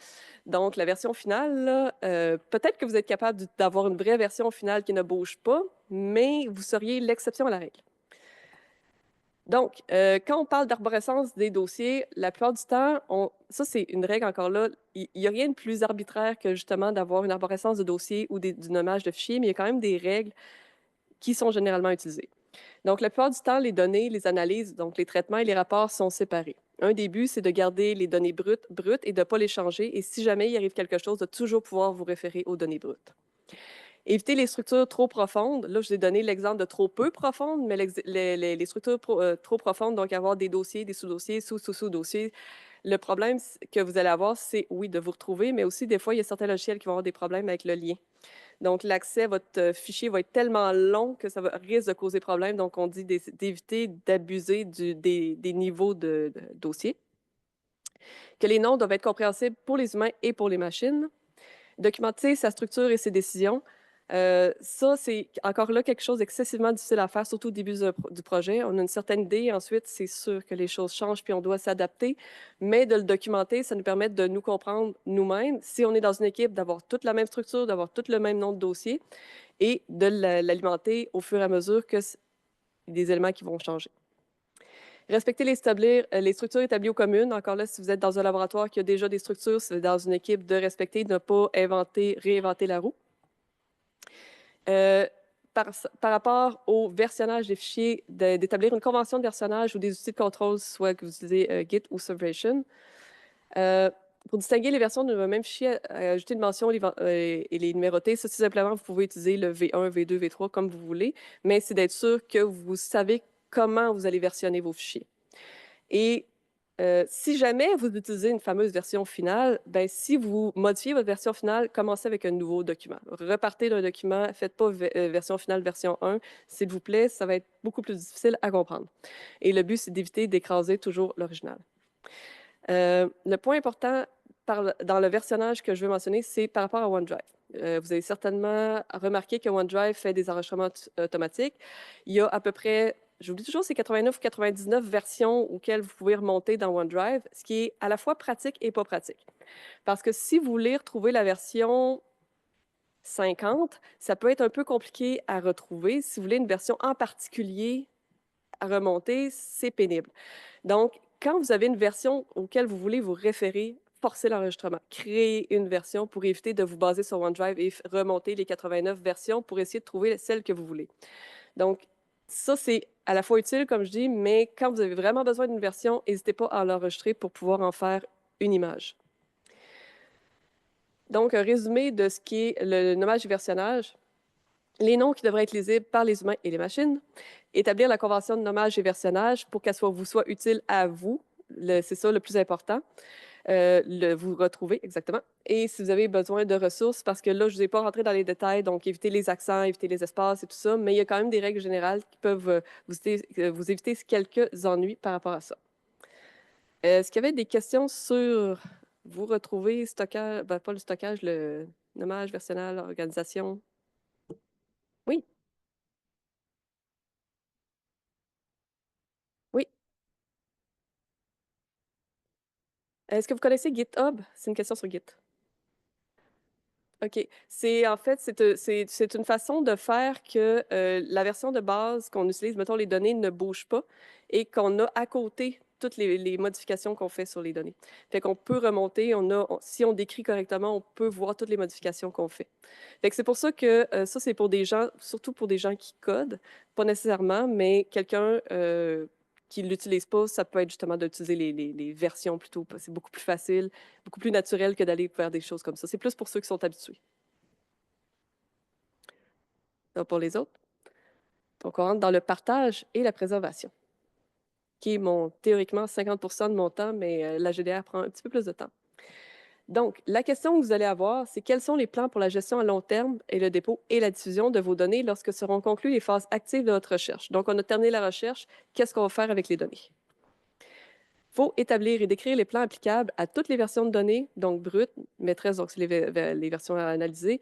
Donc, la version finale, là, peut-être que vous êtes capable d'avoir une vraie version finale qui ne bouge pas, mais vous seriez l'exception à la règle. Donc, quand on parle d'arborescence des dossiers, la plupart du temps, ça c'est une règle encore là, il n'y a rien de plus arbitraire que justement d'avoir une arborescence de dossier ou du nommage de fichiers, mais il y a quand même des règles qui sont généralement utilisées. Donc, la plupart du temps, les données, les analyses, donc les traitements et les rapports sont séparés. Un des buts, c'est de garder les données brutes et de ne pas les changer. Et si jamais il arrive quelque chose, de toujours pouvoir vous référer aux données brutes. Éviter les structures trop profondes. Là, je vous ai donné l'exemple de trop peu profondes, mais les structures trop profondes, donc avoir des dossiers, des sous-dossiers, sous-sous-sous-dossiers. Le problème que vous allez avoir, c'est, oui, de vous retrouver, mais aussi, des fois, il y a certains logiciels qui vont avoir des problèmes avec le lien. Donc, l'accès à votre fichier va être tellement long que ça risque de causer problème. Donc, on dit d'éviter d'abuser des niveaux de dossier. Que les noms doivent être compréhensibles pour les humains et pour les machines. Documenter sa structure et ses décisions. Ça, c'est encore là quelque chose d'excessivement difficile à faire, surtout au début du projet. On a une certaine idée, ensuite, c'est sûr que les choses changent puis on doit s'adapter, mais de le documenter, ça nous permet de nous comprendre nous-mêmes. Si on est dans une équipe, d'avoir toute la même structure, d'avoir tout le même nom de dossier et de l'alimenter au fur et à mesure que des éléments qui vont changer. Respecter les structures établies aux communes. Encore là, si vous êtes dans un laboratoire qui a déjà des structures, si vous êtes dans une équipe, de respecter, de ne pas réinventer la roue. Par rapport au versionnage des fichiers, d'établir une convention de versionnage ou des outils de contrôle, soit que vous utilisez Git ou Subversion. Pour distinguer les versions d'un même fichier, ajouter une mention et les numéroter, ça, c'est simplement, vous pouvez utiliser le V1, V2, V3 comme vous voulez, mais c'est d'être sûr que vous savez comment vous allez versionner vos fichiers. Et si jamais vous utilisez une fameuse version finale, ben, si vous modifiez votre version finale, commencez avec un nouveau document. Repartez d'un document, faites pas version finale, version 1, s'il vous plaît, ça va être beaucoup plus difficile à comprendre. Et le but, c'est d'éviter d'écraser toujours l'original. Le point important dans le versionnage que je veux mentionner, c'est par rapport à OneDrive. Vous avez certainement remarqué que OneDrive fait des enregistrements automatiques. Il y a à peu près, j'oublie toujours, c'est 89 ou 99 versions auxquelles vous pouvez remonter dans OneDrive, ce qui est à la fois pratique et pas pratique. Parce que si vous voulez retrouver la version 50, ça peut être un peu compliqué à retrouver. Si vous voulez une version en particulier à remonter, c'est pénible. Donc, quand vous avez une version auquel vous voulez vous référer, forcez l'enregistrement. Créez une version pour éviter de vous baser sur OneDrive et remonter les 89 versions pour essayer de trouver celle que vous voulez. Donc, ça, c'est à la fois utile, comme je dis, mais quand vous avez vraiment besoin d'une version, n'hésitez pas à l'enregistrer pour pouvoir en faire une image. Donc, un résumé de ce qui est le nommage et versionnage. Les noms qui devraient être lisibles par les humains et les machines. Établir la convention de nommage et versionnage pour qu'elle vous soit utile à vous. C'est ça le plus important. Vous retrouver, exactement. Et si vous avez besoin de ressources, parce que là, je ne vous ai pas rentré dans les détails, donc évitez les accents, évitez les espaces et tout ça, mais il y a quand même des règles générales qui peuvent vous éviter quelques ennuis par rapport à ça. Est-ce qu'il y avait des questions sur vous retrouver, stockage, pas le stockage, le nommage, versionnage, organisation? Oui, oui. Est-ce que vous connaissez GitHub? C'est une question sur Git. OK. C'est en fait, c'est une façon de faire que la version de base qu'on utilise, mettons, les données ne bougent pas et qu'on a à côté toutes les modifications qu'on fait sur les données. Fait qu'on peut remonter, si on décrit correctement, on peut voir toutes les modifications qu'on fait. Fait que c'est pour ça que ça, c'est pour des gens, surtout pour des gens qui codent, pas nécessairement, mais quelqu'un qui ne l'utilise pas, ça peut être justement d'utiliser les versions plutôt. C'est beaucoup plus facile, beaucoup plus naturel que d'aller faire des choses comme ça. C'est plus pour ceux qui sont habitués. Donc, pour les autres, donc on rentre dans le partage et la préservation, qui est théoriquement 50 de mon temps, mais la GDR prend un petit peu plus de temps. Donc, la question que vous allez avoir, c'est quels sont les plans pour la gestion à long terme et le dépôt et la diffusion de vos données lorsque seront conclues les phases actives de votre recherche. Donc, on a terminé la recherche. Qu'est-ce qu'on va faire avec les données? Il faut établir et décrire les plans applicables à toutes les versions de données, donc brutes, maîtresses, donc c'est les versions à analyser,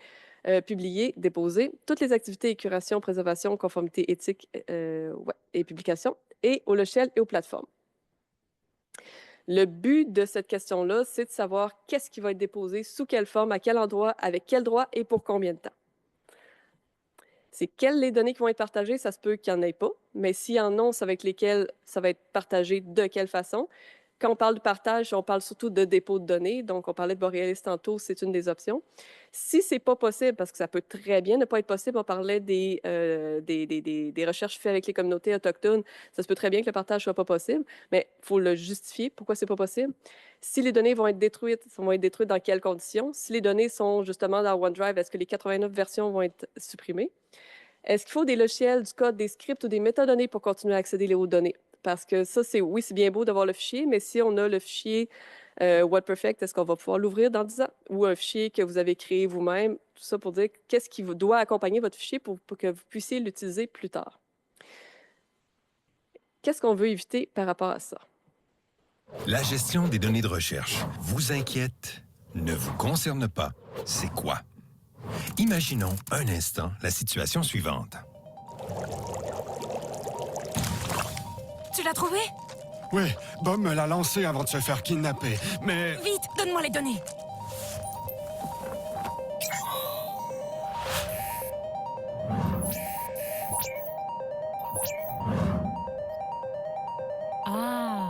publiées, déposées, toutes les activités et curations, préservation, conformité éthique et publication, et aux logiciels et aux plateformes. Le but de cette question-là, c'est de savoir qu'est-ce qui va être déposé, sous quelle forme, à quel endroit, avec quel droit et pour combien de temps. C'est quelles les données qui vont être partagées, ça se peut qu'il n'y en ait pas, mais s'il y en a, c'est avec lesquelles ça va être partagé de quelle façon. Quand on parle de partage, on parle surtout de dépôt de données, donc on parlait de Borealis tantôt, c'est une des options. Si ce n'est pas possible, parce que ça peut très bien ne pas être possible, on parlait des recherches faites avec les communautés autochtones, ça se peut très bien que le partage ne soit pas possible, mais il faut le justifier, pourquoi ce n'est pas possible. Si les données vont être détruites dans quelles conditions? Si les données sont justement dans OneDrive, est-ce que les 89 versions vont être supprimées? Est-ce qu'il faut des logiciels, du code, des scripts ou des métadonnées pour continuer à accéder aux données? Parce que ça, c'est bien beau d'avoir le fichier, mais si on a le fichier WordPerfect, est-ce qu'on va pouvoir l'ouvrir dans 10 ans? Ou un fichier que vous avez créé vous-même? Tout ça pour dire qu'est-ce qui doit accompagner votre fichier pour que vous puissiez l'utiliser plus tard. Qu'est-ce qu'on veut éviter par rapport à ça?
La gestion des données de recherche vous inquiète, ne vous concerne pas. C'est quoi? Imaginons un instant la situation suivante.
Tu l'as trouvé?
Oui, Bob me l'a lancé avant de se faire kidnapper, mais...
Vite, donne-moi les données. Ah.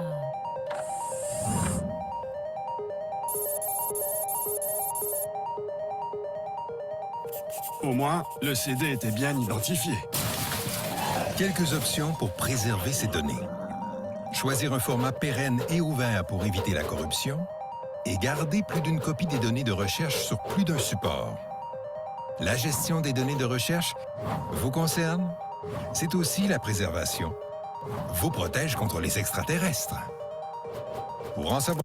Au moins, le CD était bien identifié.
Quelques options pour préserver ces données. Choisir un format pérenne et ouvert pour éviter la corruption et garder plus d'une copie des données de recherche sur plus d'un support. La gestion des données de recherche vous concerne? C'est aussi la préservation. Vous protège contre les extraterrestres. Pour en savoir...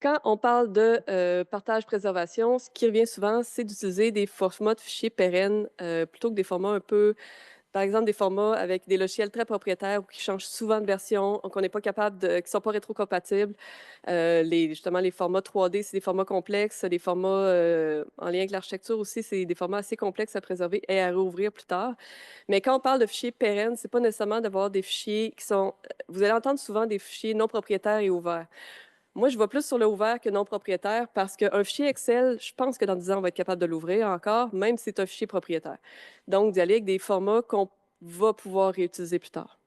Quand on parle de partage-préservation, ce qui revient souvent, c'est d'utiliser des formats de fichiers pérennes plutôt que des formats un peu, par exemple, des formats avec des logiciels très propriétaires ou qui changent souvent de version, qu'on n'est pas capable de, qui ne sont pas rétrocompatibles. Justement, les formats 3D, c'est des formats complexes. Les formats en lien avec l'architecture aussi, c'est des formats assez complexes à préserver et à rouvrir plus tard. Mais quand on parle de fichiers pérennes, c'est pas nécessairement d'avoir des fichiers qui sont... Vous allez entendre souvent des fichiers non propriétaires et ouverts. Moi, je vois plus sur le ouvert que non propriétaire parce qu'un fichier Excel, je pense que dans 10 ans, on va être capable de l'ouvrir encore, même si c'est un fichier propriétaire. Donc, d'y aller avec des formats qu'on va pouvoir réutiliser plus tard.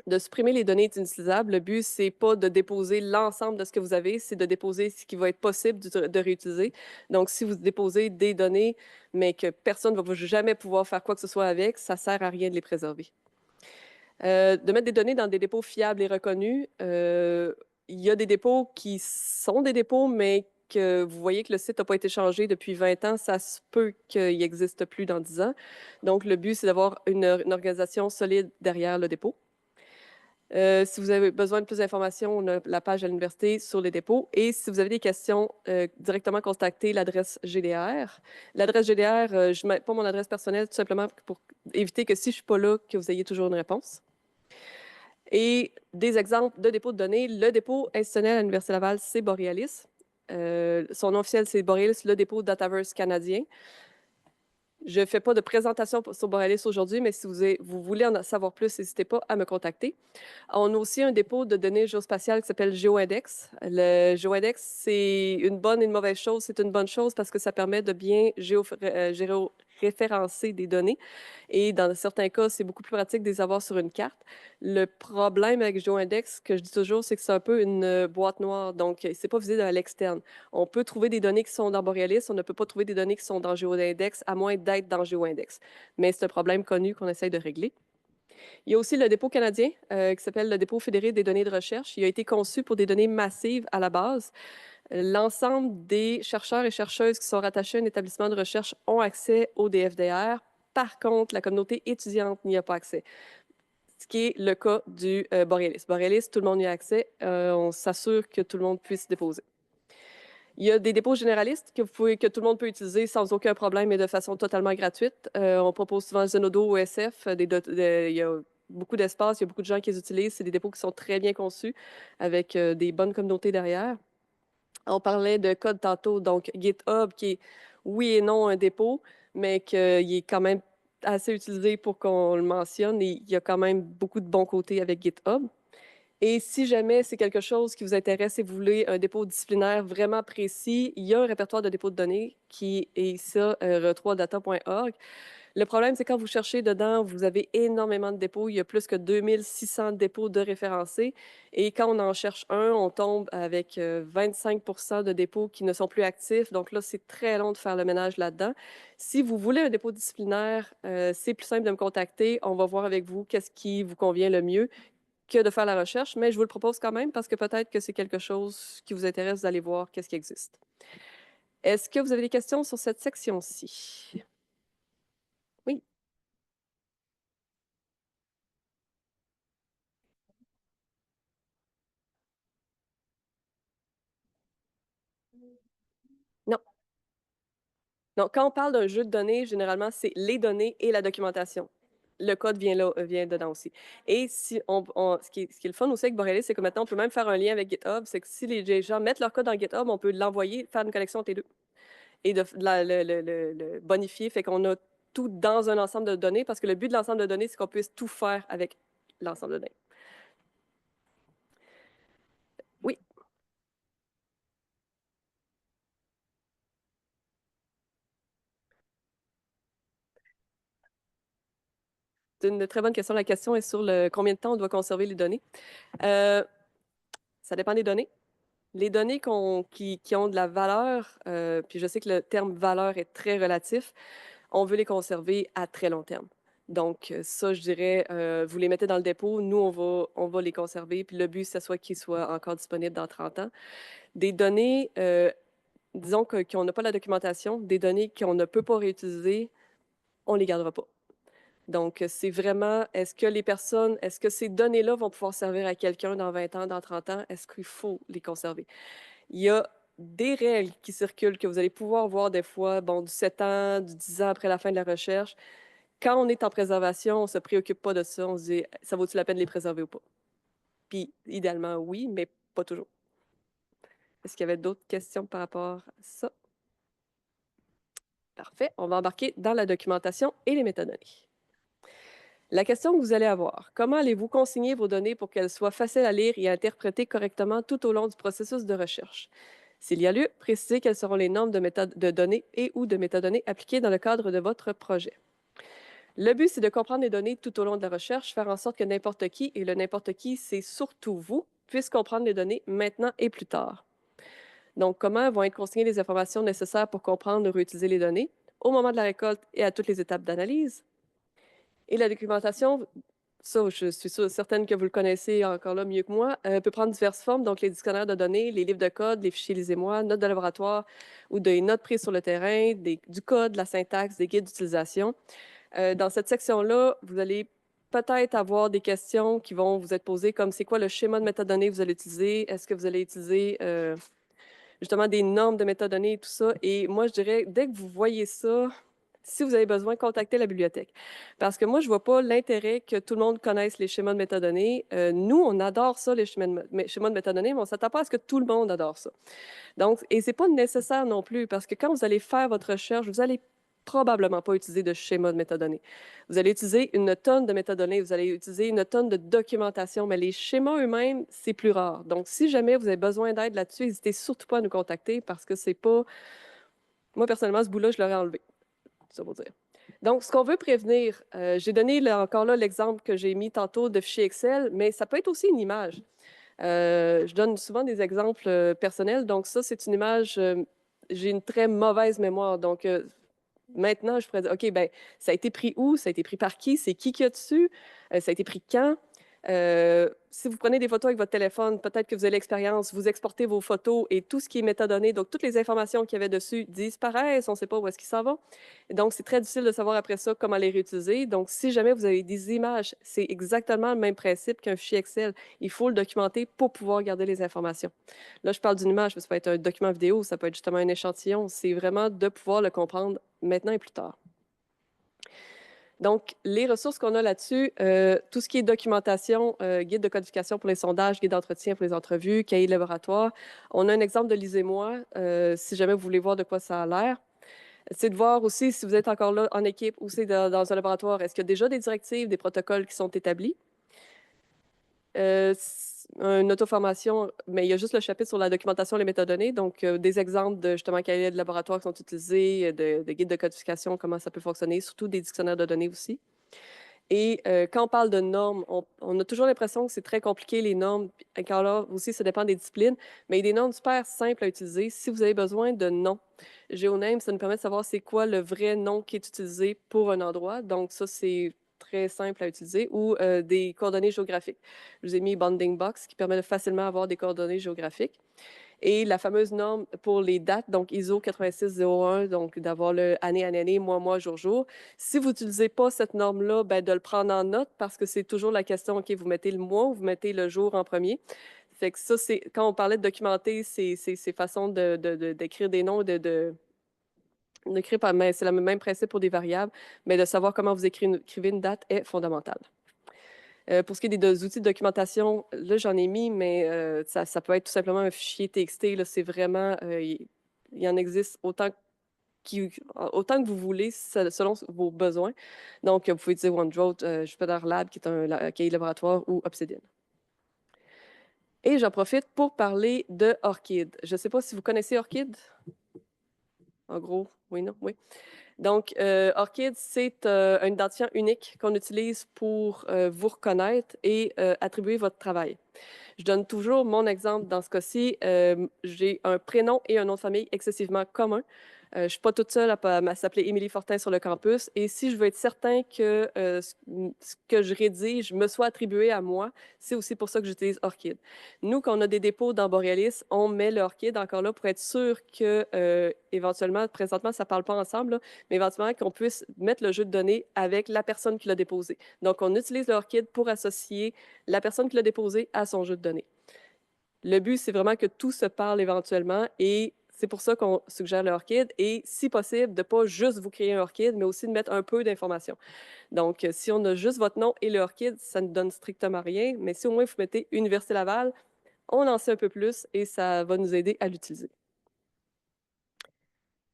De supprimer les données inutilisables, le but, c'est pas de déposer l'ensemble de ce que vous avez, c'est de déposer ce qui va être possible de réutiliser. Donc, si vous déposez des données, mais que personne ne va jamais pouvoir faire quoi que ce soit avec, ça ne sert à rien de les préserver. De mettre des données dans des dépôts fiables et reconnus. Il y a des dépôts qui sont des dépôts, mais que vous voyez que le site n'a pas été changé depuis 20 ans, ça se peut qu'il n'existe plus dans 10 ans. Donc, le but, c'est d'avoir une organisation solide derrière le dépôt. Si vous avez besoin de plus d'informations, on a la page à l'université sur les dépôts. Et si vous avez des questions, directement contactez l'adresse GDR. L'adresse GDR, je ne mets pas mon adresse personnelle tout simplement pour éviter que si je ne suis pas là, que vous ayez toujours une réponse. Et des exemples de dépôts de données. Le dépôt institutionnel à l'Université Laval, c'est Borealis. Son nom officiel, c'est Borealis, le dépôt Dataverse canadien. Je ne fais pas de présentation sur Borealis aujourd'hui, mais si vous voulez en savoir plus, n'hésitez pas à me contacter. On a aussi un dépôt de données géospatiales qui s'appelle GeoIndex. Le GeoIndex, c'est une bonne et une mauvaise chose. C'est une bonne chose parce que ça permet de bien géoréférencer des données. Et dans certains cas, c'est beaucoup plus pratique de les avoir sur une carte. Le problème avec GeoIndex, que je dis toujours, c'est que c'est un peu une boîte noire. Donc, c'est pas visible à l'externe. On peut trouver des données qui sont dans Borealis. On ne peut pas trouver des données qui sont dans GeoIndex, à moins d'être dans GeoIndex. Mais c'est un problème connu qu'on essaye de régler. Il y a aussi le dépôt canadien qui s'appelle le dépôt fédéré des données de recherche. Il a été conçu pour des données massives à la base. L'ensemble des chercheurs et chercheuses qui sont rattachés à un établissement de recherche ont accès au DFDR. Par contre, la communauté étudiante n'y a pas accès, ce qui est le cas du Borealis. Borealis, tout le monde y a accès. On s'assure que tout le monde puisse déposer. Il y a des dépôts généralistes que tout le monde peut utiliser sans aucun problème et de façon totalement gratuite. On propose souvent Zenodo ou SF. Il y a beaucoup d'espace, il y a beaucoup de gens qui les utilisent. C'est des dépôts qui sont très bien conçus avec des bonnes communautés derrière. On parlait de code tantôt, donc GitHub qui est oui et non un dépôt, mais qu'il est quand même assez utilisé pour qu'on le mentionne et il y a quand même beaucoup de bons côtés avec GitHub. Et si jamais c'est quelque chose qui vous intéresse et vous voulez un dépôt disciplinaire vraiment précis, il y a un répertoire de dépôt de données qui est ça, re3data.org. Le problème, c'est quand vous cherchez dedans, vous avez énormément de dépôts. Il y a plus que 2600 dépôts de référencés. Et quand on en cherche un, on tombe avec 25 de dépôts qui ne sont plus actifs. Donc là, c'est très long de faire le ménage là-dedans. Si vous voulez un dépôt disciplinaire, c'est plus simple de me contacter. On va voir avec vous qu'est-ce qui vous convient le mieux que de faire la recherche, mais je vous le propose quand même parce que peut-être que c'est quelque chose qui vous intéresse d'aller voir qu'est-ce qui existe. Est-ce que vous avez des questions sur cette section-ci? Oui. Non. Non, quand on parle d'un jeu de données, généralement, c'est les données et la documentation. Le code vient, là, vient dedans aussi. Et si ce qui est le fun aussi avec Borealis, c'est que maintenant, on peut même faire un lien avec GitHub. C'est que si les gens mettent leur code dans GitHub, on peut l'envoyer, faire une connexion entre les deux et le bonifier. Fait qu'on a tout dans un ensemble de données parce que le but de l'ensemble de données, c'est qu'on puisse tout faire avec l'ensemble de données. Oui. C'est une très bonne question. La question est sur combien de temps on doit conserver les données. Ça dépend des données. Les données qui ont de la valeur, puis je sais que le terme valeur est très relatif, on veut les conserver à très long terme. Donc, ça, je dirais, vous les mettez dans le dépôt, nous, on va les conserver, puis le but, c'est soit qu'ils soient encore disponibles dans 30 ans. Des données, disons qu'on n'a pas la documentation, des données qu'on ne peut pas réutiliser, on ne les gardera pas. Donc, c'est vraiment, est-ce que ces données-là vont pouvoir servir à quelqu'un dans 20 ans, dans 30 ans? Est-ce qu'il faut les conserver? Il y a des règles qui circulent que vous allez pouvoir voir des fois, bon, du 7 ans, du 10 ans après la fin de la recherche. Quand on est en préservation, on ne se préoccupe pas de ça. On se dit, ça vaut-il la peine de les préserver ou pas? Puis, idéalement, oui, mais pas toujours. Est-ce qu'il y avait d'autres questions par rapport à ça? Parfait. On va embarquer dans la documentation et les métadonnées. La question que vous allez avoir, comment allez-vous consigner vos données pour qu'elles soient faciles à lire et à interpréter correctement tout au long du processus de recherche? S'il y a lieu, précisez quelles seront les normes de données et ou de métadonnées appliquées dans le cadre de votre projet. Le but, c'est de comprendre les données tout au long de la recherche, faire en sorte que n'importe qui, et le n'importe qui, c'est surtout vous, puisse comprendre les données maintenant et plus tard. Donc, comment vont être consignées les informations nécessaires pour comprendre et réutiliser les données au moment de la récolte et à toutes les étapes d'analyse? Et la documentation, ça, je suis certaine que vous le connaissez encore là mieux que moi, peut prendre diverses formes, donc les dictionnaires de données, les livres de code, les fichiers lisez-moi, notes de laboratoire ou des notes prises sur le terrain, du code, la syntaxe, des guides d'utilisation. Dans cette section-là, vous allez peut-être avoir des questions qui vont vous être posées comme c'est quoi le schéma de métadonnées que vous allez utiliser? Est-ce que vous allez utiliser justement des normes de métadonnées et tout ça? Et moi, je dirais, dès que vous voyez ça, si vous avez besoin, contactez la bibliothèque. Parce que moi, je ne vois pas l'intérêt que tout le monde connaisse les schémas de métadonnées. Nous, on adore ça, les schémas de métadonnées, mais on ne s'attend pas à ce que tout le monde adore ça. Donc, et ce n'est pas nécessaire non plus, parce que quand vous allez faire votre recherche, vous allez probablement pas utiliser de schéma de métadonnées. Vous allez utiliser une tonne de métadonnées, vous allez utiliser une tonne de documentation, mais les schémas eux-mêmes, c'est plus rare. Donc, si jamais vous avez besoin d'aide là-dessus, n'hésitez surtout pas à nous contacter parce que c'est pas... Moi, personnellement, ce bout-là, je l'aurais enlevé. Ça veut dire. Donc, ce qu'on veut prévenir, j'ai donné encore là l'exemple que j'ai mis tantôt de fichier Excel, mais ça peut être aussi une image. Je donne souvent des exemples personnels. Donc, ça, c'est une image. J'ai une très mauvaise mémoire. Donc, maintenant, je pourrais dire, OK, ben, ça a été pris où? Ça a été pris par qui? C'est qui a dessus? Ça a été pris quand? Si vous prenez des photos avec votre téléphone, peut-être que vous avez l'expérience, vous exportez vos photos et tout ce qui est métadonnées, donc toutes les informations qu'il y avait dessus disparaissent, on ne sait pas où est-ce qu'ils s'en vont. Donc, c'est très difficile de savoir après ça comment les réutiliser. Donc, si jamais vous avez des images, c'est exactement le même principe qu'un fichier Excel. Il faut le documenter pour pouvoir garder les informations. Là, je parle d'une image, mais ça peut être un document vidéo, ça peut être justement un échantillon. C'est vraiment de pouvoir le comprendre maintenant et plus tard. Donc, les ressources qu'on a là-dessus, tout ce qui est documentation, guide de codification pour les sondages, guide d'entretien pour les entrevues, cahier de laboratoire. On a un exemple de Lisez-moi, si jamais vous voulez voir de quoi ça a l'air. C'est de voir aussi si vous êtes encore là en équipe ou c'est dans un laboratoire, est-ce qu'il y a déjà des directives, des protocoles qui sont établis? Une auto-formation, mais il y a juste le chapitre sur la documentation et les métadonnées, donc des exemples de justement cahiers de laboratoire qui sont utilisés, de guides de codification, comment ça peut fonctionner, surtout des dictionnaires de données aussi. Et quand on parle de normes, on a toujours l'impression que c'est très compliqué, les normes. Encore là, aussi, ça dépend des disciplines, mais il y a des normes super simples à utiliser. Si vous avez besoin de noms, GeoName, ça nous permet de savoir c'est quoi le vrai nom qui est utilisé pour un endroit. Donc, ça, c'est très simple à utiliser. Ou des coordonnées géographiques. Je vous ai mis Bounding Box qui permet de facilement avoir des coordonnées géographiques. Et la fameuse norme pour les dates, donc ISO 8601, donc d'avoir le année, mois, jour. Si vous n'utilisez pas cette norme-là, ben, de le prendre en note parce que c'est toujours la question, OK, vous mettez le mois ou vous mettez le jour en premier. Fait que ça, c'est quand on parlait de documenter ces façons d'écrire des noms, d'écrire, mais c'est le même principe pour des variables, mais de savoir comment vous écrivez une date est fondamental. Pour ce qui est des outils de documentation, là, j'en ai mis, mais ça peut être tout simplement un fichier TXT. Là, c'est vraiment, il y en existe autant que vous voulez, selon vos besoins. Donc, vous pouvez utiliser OneDraw, Jupyter Lab, qui est un cahier laboratoire, ou Obsidian. Et j'en profite pour parler de Orchid. Je ne sais pas si vous connaissez Orchid. En gros, oui, non, oui. Donc, Orchid, c'est un identifiant unique qu'on utilise pour vous reconnaître et attribuer votre travail. Je donne toujours mon exemple dans ce cas-ci. J'ai un prénom et un nom de famille excessivement commun. Je ne suis pas toute seule à s'appeler Émilie Fortin sur le campus. Et si je veux être certain que ce que je rédige me soit attribué à moi, c'est aussi pour ça que j'utilise Orchid. Nous, quand on a des dépôts dans Borealis, on met le Orchid encore là pour être sûr que, éventuellement, présentement, ça ne parle pas ensemble, là, mais éventuellement qu'on puisse mettre le jeu de données avec la personne qui l'a déposé. Donc, on utilise le Orchid pour associer la personne qui l'a déposé à son jeu de données. Le but, c'est vraiment que tout se parle éventuellement et c'est pour ça qu'on suggère le Orchid et, si possible, de ne pas juste vous créer un Orchid, mais aussi de mettre un peu d'informations. Donc, si on a juste votre nom et le Orchid, ça ne donne strictement rien, mais si au moins vous mettez Université Laval, on en sait un peu plus et ça va nous aider à l'utiliser.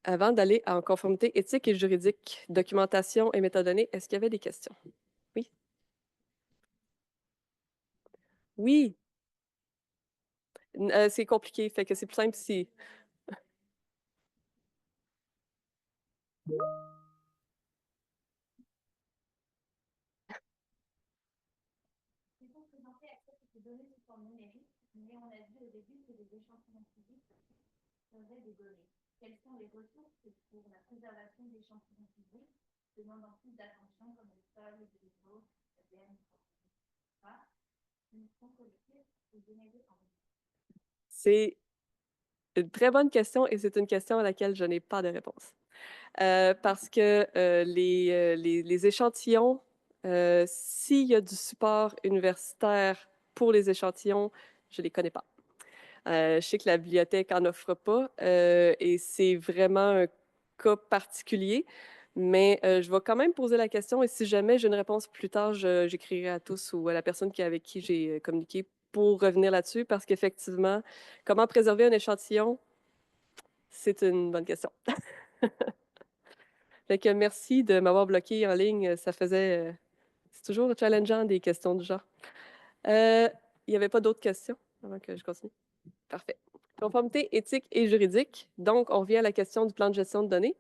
Avant d'aller en conformité éthique et juridique, documentation et métadonnées, est-ce qu'il y avait des questions? Oui? Oui, c'est compliqué, fait que c'est plus simple si...
Ils sont présentés à ces données sous forme numérique, mais on a vu au début que les échantillons physiques seraient des données. Quelles sont les ressources pour la préservation des échantillons physiques, demandant plus d'attention comme le sol, les eaux, l'ADN, etc. Ils sont collectés et générés en ligne.
C'est une très bonne question et c'est une question à laquelle je n'ai pas de réponse. Parce que les échantillons, s'il y a du support universitaire pour les échantillons, je ne les connais pas. Je sais que la bibliothèque n'en offre pas et c'est vraiment un cas particulier, mais je vais quand même poser la question et si jamais j'ai une réponse plus tard, j'écrirai à tous ou à la personne avec qui j'ai communiqué pour revenir là-dessus parce qu'effectivement, comment préserver un échantillon, c'est une bonne question. Fait que merci de m'avoir bloqué en ligne. Ça faisait. C'est toujours challengeant des questions du genre. Il n'y avait pas d'autres questions avant que je continue? Parfait. Conformité éthique et juridique. Donc, on revient à la question du plan de gestion de données.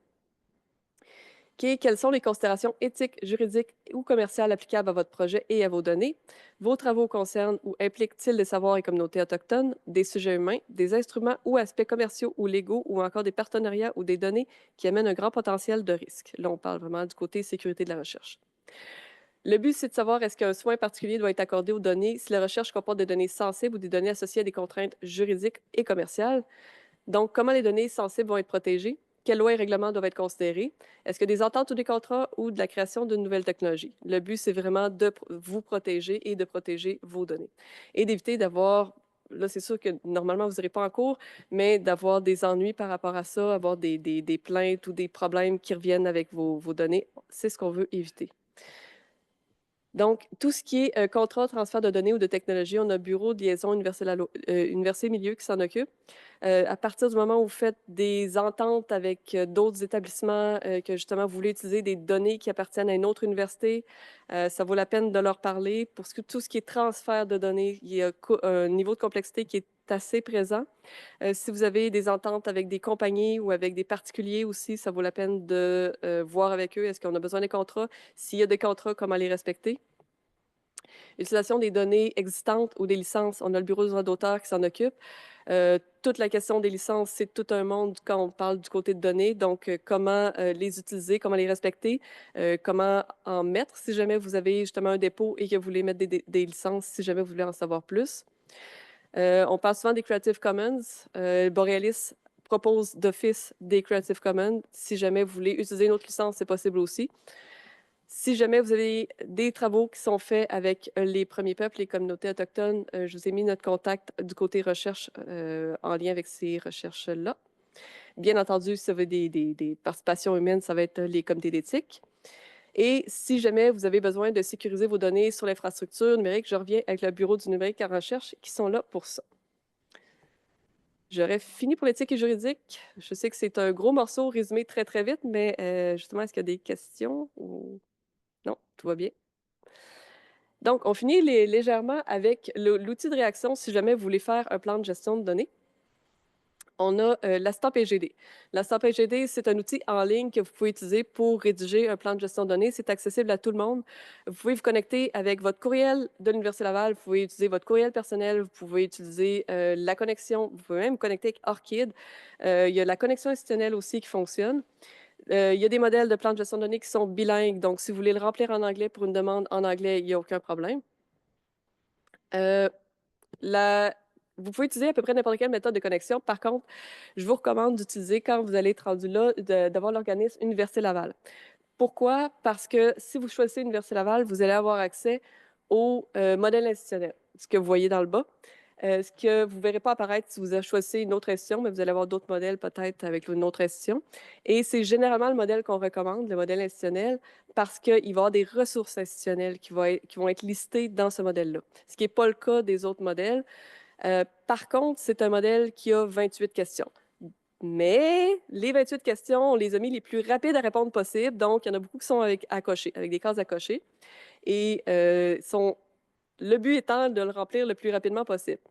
Quelles sont les considérations éthiques, juridiques ou commerciales applicables à votre projet et à vos données? Vos travaux concernent ou impliquent-ils des savoirs et communautés autochtones, des sujets humains, des instruments ou aspects commerciaux ou légaux ou encore des partenariats ou des données qui amènent un grand potentiel de risque? Là, on parle vraiment du côté sécurité de la recherche. Le but, c'est de savoir est-ce qu'un soin particulier doit être accordé aux données si la recherche comporte des données sensibles ou des données associées à des contraintes juridiques et commerciales. Donc, comment les données sensibles vont être protégées? Quelles lois et règlements doivent être considérés? Est-ce que des ententes ou des contrats ou de la création de nouvelles technologies? Le but, c'est vraiment de vous protéger et de protéger vos données. Et d'éviter d'avoir, là, c'est sûr que normalement, vous n'irez pas en cours, mais d'avoir des ennuis par rapport à ça, avoir des plaintes ou des problèmes qui reviennent avec vos données. C'est ce qu'on veut éviter. Donc, tout ce qui est contrat, transfert de données ou de technologie, on a Bureau de liaison Université Milieu qui s'en occupe. À partir du moment où vous faites des ententes avec d'autres établissements, que justement vous voulez utiliser des données qui appartiennent à une autre université, ça vaut la peine de leur parler. Pour tout ce qui est transfert de données, il y a un niveau de complexité qui est assez présent. Si vous avez des ententes avec des compagnies ou avec des particuliers aussi, ça vaut la peine de voir avec eux, est-ce qu'on a besoin des contrats? S'il y a des contrats, comment les respecter? Utilisation des données existantes ou des licences, on a le bureau du droit d'auteur qui s'en occupe. Toute la question des licences, c'est tout un monde quand on parle du côté de données. Donc, comment les utiliser, comment les respecter, comment en mettre si jamais vous avez justement un dépôt et que vous voulez mettre des licences si jamais vous voulez en savoir plus. On parle souvent des Creative Commons. Borealis propose d'office des Creative Commons. Si jamais vous voulez utiliser une autre licence, c'est possible aussi. Si jamais vous avez des travaux qui sont faits avec les premiers peuples, les communautés autochtones, je vous ai mis notre contact du côté recherche en lien avec ces recherches-là. Bien entendu, si vous avez des participations humaines, ça va être les comités d'éthique. Et si jamais vous avez besoin de sécuriser vos données sur l'infrastructure numérique, je reviens avec le bureau du numérique en recherche qui sont là pour ça. J'aurais fini pour l'éthique et juridique. Je sais que c'est un gros morceau résumé très, très vite, mais justement, est-ce qu'il y a des questions ou... Non, tout va bien. Donc, on finit légèrement avec l'outil de réaction si jamais vous voulez faire un plan de gestion de données. On a l'Assistant PGD. L'Assistant PGD, c'est un outil en ligne que vous pouvez utiliser pour rédiger un plan de gestion de données. C'est accessible à tout le monde. Vous pouvez vous connecter avec votre courriel de l'Université Laval. Vous pouvez utiliser votre courriel personnel. Vous pouvez utiliser la connexion. Vous pouvez même vous connecter avec Orchid. Il y a la connexion institutionnelle aussi qui fonctionne. Il y a des modèles de plans de gestion de données qui sont bilingues. Donc, si vous voulez le remplir en anglais pour une demande en anglais, il n'y a aucun problème. Euh, la- Vous pouvez utiliser à peu près n'importe quelle méthode de connexion. Par contre, je vous recommande d'utiliser, quand vous allez être rendu là, d'avoir l'organisme Université Laval. Pourquoi? Parce que si vous choisissez Université Laval, vous allez avoir accès au modèle institutionnel, ce que vous voyez dans le bas. Ce que vous ne verrez pas apparaître si vous choisissez une autre institution, mais vous allez avoir d'autres modèles peut-être avec une autre institution. Et c'est généralement le modèle qu'on recommande, le modèle institutionnel, parce qu'il va y avoir des ressources institutionnelles qui vont être listées dans ce modèle-là, ce qui n'est pas le cas des autres modèles. Par contre, c'est un modèle qui a 28 questions. Mais les 28 questions, on les a mis les plus rapides à répondre possible. Donc, il y en a beaucoup qui sont à cocher, avec des cases à cocher. Et le but étant de le remplir le plus rapidement possible.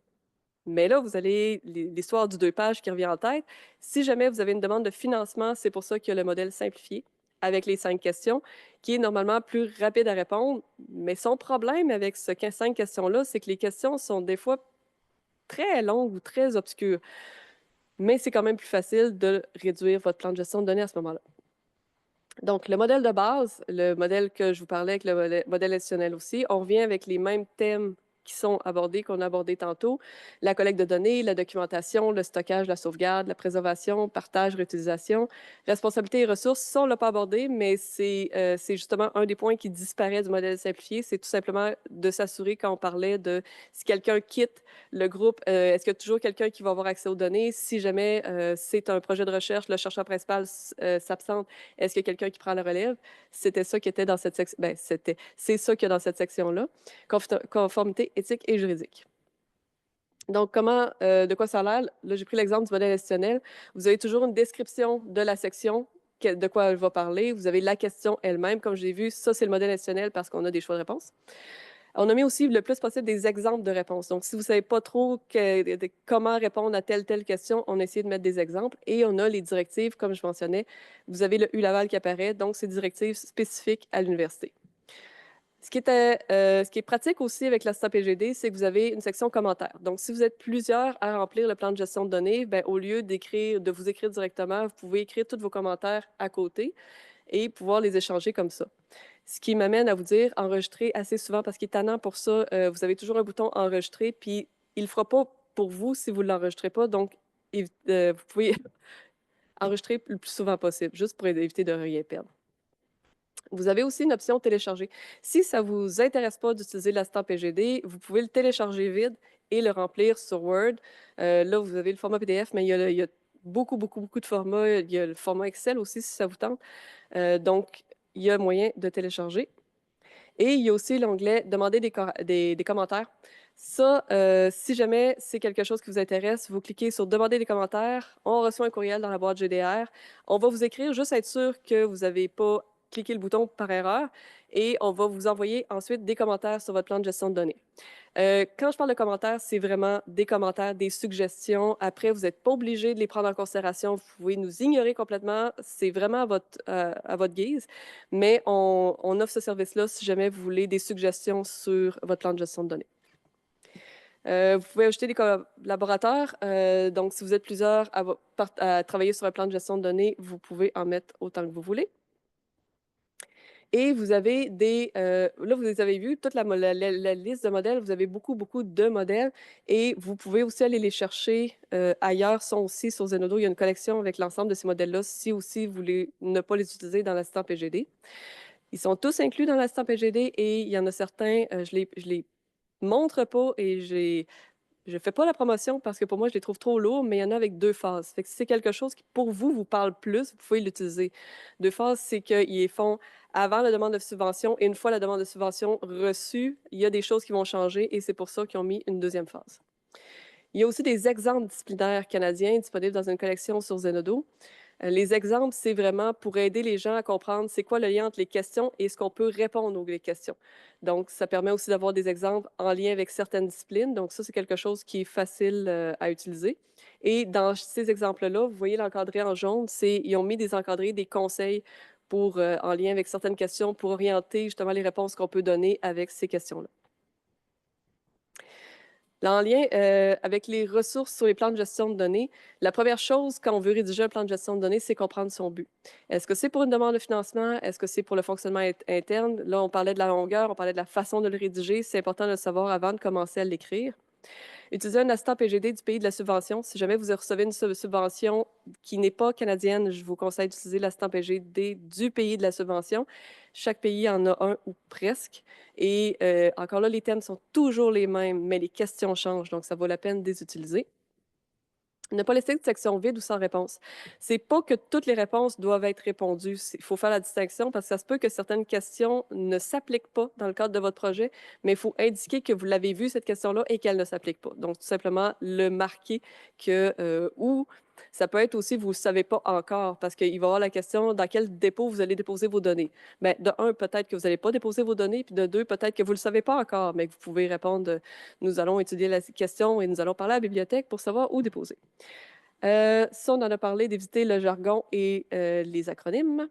Mais là, vous avez l'histoire du 2 pages qui revient en tête. Si jamais vous avez une demande de financement, c'est pour ça qu'il y a le modèle simplifié avec les 5 questions, qui est normalement plus rapide à répondre. Mais son problème avec ces 5 questions-là, c'est que les questions sont des fois très longues ou très obscures. Mais c'est quand même plus facile de réduire votre plan de gestion de données à ce moment-là. Donc, le modèle de base, le modèle que je vous parlais avec le modèle additionnel aussi, on revient avec les mêmes thèmes qui sont abordés, qu'on a abordés tantôt. La collecte de données, la documentation, le stockage, la sauvegarde, la préservation, partage, réutilisation, responsabilité et ressources. Ça, on ne l'a pas abordé, mais c'est justement un des points qui disparaît du modèle simplifié. C'est tout simplement de s'assurer, quand on parlait de si quelqu'un quitte le groupe, est-ce qu'il y a toujours quelqu'un qui va avoir accès aux données? Si jamais c'est un projet de recherche, le chercheur principal s'absente, est-ce qu'il y a quelqu'un qui prend la relève? C'était ça qui était dans cette section. Ben, c'est ça qu'il y a dans cette section-là. Conformité éthique et juridique. Donc, de quoi ça a l'air? Là, j'ai pris l'exemple du modèle institutionnel. Vous avez toujours une description de la section, de quoi elle va parler. Vous avez la question elle-même. Comme j'ai vu, ça, c'est le modèle institutionnel parce qu'on a des choix de réponse. On a mis aussi le plus possible des exemples de réponses. Donc, si vous ne savez pas trop comment répondre à telle question, on a essayé de mettre des exemples. Et on a les directives, comme je mentionnais. Vous avez le U-Laval qui apparaît, donc c'est des directives spécifiques à l'université. Ce qui est pratique aussi avec l'assistant PGD, c'est que vous avez une section commentaires. Donc, si vous êtes plusieurs à remplir le plan de gestion de données, bien, au lieu de vous écrire directement, vous pouvez écrire tous vos commentaires à côté et pouvoir les échanger comme ça. Ce qui m'amène à vous dire enregistrer assez souvent parce qu'il est tannant pour ça. Vous avez toujours un bouton enregistrer, puis il ne le fera pas pour vous si vous ne l'enregistrez pas. Donc, vous pouvez enregistrer le plus souvent possible, juste pour éviter de rien perdre. Vous avez aussi une option télécharger. Si ça ne vous intéresse pas d'utiliser l'assistant PGD, vous pouvez le télécharger vide et le remplir sur Word. Là, vous avez le format PDF, mais il y a beaucoup, beaucoup, beaucoup de formats. Il y a le format Excel aussi, si ça vous tente. Donc, il y a moyen de télécharger. Et il y a aussi l'onglet « Demander des commentaires ». Ça, si jamais c'est quelque chose qui vous intéresse, vous cliquez sur « Demander des commentaires ». On reçoit un courriel dans la boîte GDR. On va vous écrire, juste être sûr que vous n'avez pas cliqué le bouton par erreur. Et on va vous envoyer ensuite des commentaires sur votre plan de gestion de données. Quand je parle de commentaires, c'est vraiment des commentaires, des suggestions. Après, vous n'êtes pas obligé de les prendre en considération. Vous pouvez nous ignorer complètement. C'est vraiment à votre guise. Mais on offre ce service-là si jamais vous voulez des suggestions sur votre plan de gestion de données. Vous pouvez ajouter des collaborateurs. Donc, si vous êtes plusieurs à travailler sur un plan de gestion de données, vous pouvez en mettre autant que vous voulez. Et vous avez là, vous les avez vus, toute la liste de modèles, vous avez beaucoup, beaucoup de modèles et vous pouvez aussi aller les chercher ailleurs, sont aussi sur Zenodo. Il y a une collection avec l'ensemble de ces modèles-là, si aussi vous voulez ne pas les utiliser dans l'assistant PGD. Ils sont tous inclus dans l'assistant PGD et il y en a certains, je les montre pas et je ne fais pas la promotion parce que pour moi, je les trouve trop lourds, mais il y en a avec 2 phases. Fait que si c'est quelque chose qui, pour vous, vous parle plus, vous pouvez l'utiliser. 2 phases, c'est qu'ils les font avant la demande de subvention et une fois la demande de subvention reçue, il y a des choses qui vont changer et c'est pour ça qu'ils ont mis une 2e phase. Il y a aussi des exemples disciplinaires canadiens disponibles dans une collection sur Zenodo. Les exemples, c'est vraiment pour aider les gens à comprendre c'est quoi le lien entre les questions et ce qu'on peut répondre aux questions. Donc, ça permet aussi d'avoir des exemples en lien avec certaines disciplines. Donc, ça, c'est quelque chose qui est facile à utiliser. Et dans ces exemples-là, vous voyez l'encadré en jaune, ils ont mis des encadrés, des conseils pour, en lien avec certaines questions pour orienter justement les réponses qu'on peut donner avec ces questions-là. Là, en lien avec les ressources sur les plans de gestion de données, la première chose quand on veut rédiger un plan de gestion de données, c'est comprendre son but. Est-ce que c'est pour une demande de financement? Est-ce que c'est pour le fonctionnement interne? Là, on parlait de la longueur, on parlait de la façon de le rédiger. C'est important de le savoir avant de commencer à l'écrire. Utilisez un assistant PGD du pays de la subvention. Si jamais vous recevez une subvention qui n'est pas canadienne, je vous conseille d'utiliser l'assistant PGD du pays de la subvention. Chaque pays en a un ou presque. Et encore là, les thèmes sont toujours les mêmes, mais les questions changent, donc ça vaut la peine de les utiliser. Ne pas laisser de section vide ou sans réponse. C'est pas que toutes les réponses doivent être répondues. Il faut faire la distinction parce que ça se peut que certaines questions ne s'appliquent pas dans le cadre de votre projet, mais il faut indiquer que vous l'avez vue, cette question-là, et qu'elle ne s'applique pas. Donc, tout simplement, le marquer que, ou ça peut être aussi, vous ne savez pas encore, parce qu'il va y avoir la question dans quel dépôt vous allez déposer vos données. Bien, de un, peut-être que vous n'allez pas déposer vos données, puis de deux, peut-être que vous ne le savez pas encore, mais que vous pouvez répondre, nous allons étudier la question et nous allons parler à la bibliothèque pour savoir où déposer. Ça, on en a parlé d'éviter le jargon et les acronymes.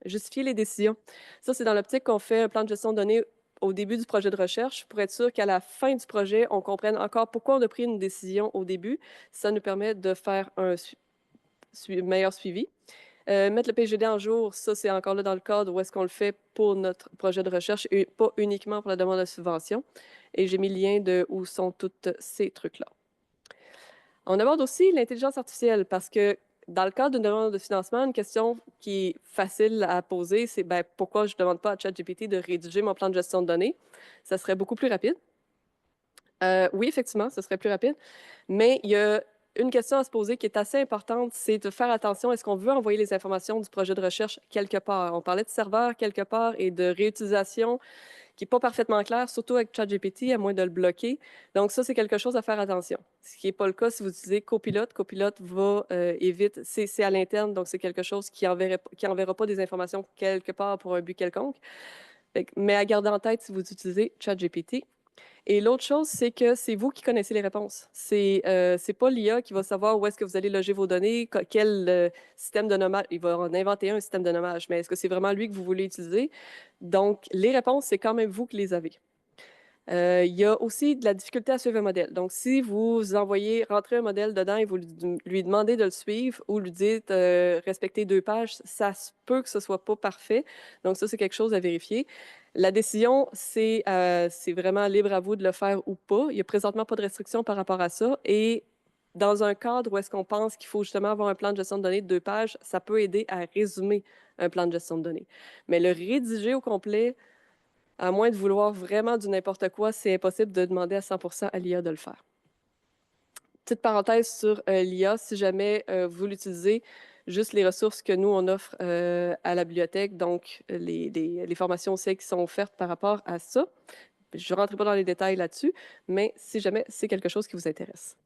Justifier les décisions. Ça, c'est dans l'optique qu'on fait un plan de gestion de données au début du projet de recherche pour être sûr qu'à la fin du projet, on comprenne encore pourquoi on a pris une décision au début. Ça nous permet de faire un meilleur suivi. Mettre le PGD en jour, ça, c'est encore là dans le cadre où est-ce qu'on le fait pour notre projet de recherche et pas uniquement pour la demande de subvention. Et j'ai mis le lien de où sont tous ces trucs-là. On aborde aussi l'intelligence artificielle parce que dans le cadre d'une demande de financement, une question qui est facile à poser, c'est ben, pourquoi je ne demande pas à ChatGPT de rédiger mon plan de gestion de données? Ça serait beaucoup plus rapide. Oui, effectivement, ce serait plus rapide. Mais il y a une question à se poser qui est assez importante, c'est de faire attention, est-ce qu'on veut envoyer les informations du projet de recherche quelque part? On parlait de serveur quelque part et de réutilisation qui n'est pas parfaitement clair, surtout avec ChatGPT, à moins de le bloquer. Donc, ça, c'est quelque chose à faire attention. Ce qui n'est pas le cas si vous utilisez Copilot. Copilot va évite, c'est à l'interne, donc c'est quelque chose qui enverra pas des informations quelque part pour un but quelconque. Mais à garder en tête si vous utilisez ChatGPT. Et l'autre chose, c'est que c'est vous qui connaissez les réponses. C'est pas l'IA qui va savoir où est-ce que vous allez loger vos données, quel système de nommage. Il va en inventer un système de nommage, mais est-ce que c'est vraiment lui que vous voulez utiliser? Donc, les réponses, c'est quand même vous qui les avez. Il y a aussi de la difficulté à suivre un modèle. Donc, si vous envoyez rentrer un modèle dedans et vous lui demandez de le suivre ou lui dites respecter 2 pages, ça se peut que ce ne soit pas parfait. Donc, ça, c'est quelque chose à vérifier. La décision, c'est vraiment libre à vous de le faire ou pas. Il n'y a présentement pas de restriction par rapport à ça. Et dans un cadre où est-ce qu'on pense qu'il faut justement avoir un plan de gestion de données de 2 pages, ça peut aider à résumer un plan de gestion de données. Mais le rédiger au complet, à moins de vouloir vraiment du n'importe quoi, c'est impossible de demander à 100% à l'IA de le faire. Petite parenthèse sur l'IA, si jamais vous l'utilisez, juste les ressources que nous, on offre à la bibliothèque, donc les formations aussi qui sont offertes par rapport à ça. Je ne rentrerai pas dans les détails là-dessus, mais si jamais c'est quelque chose qui vous intéresse.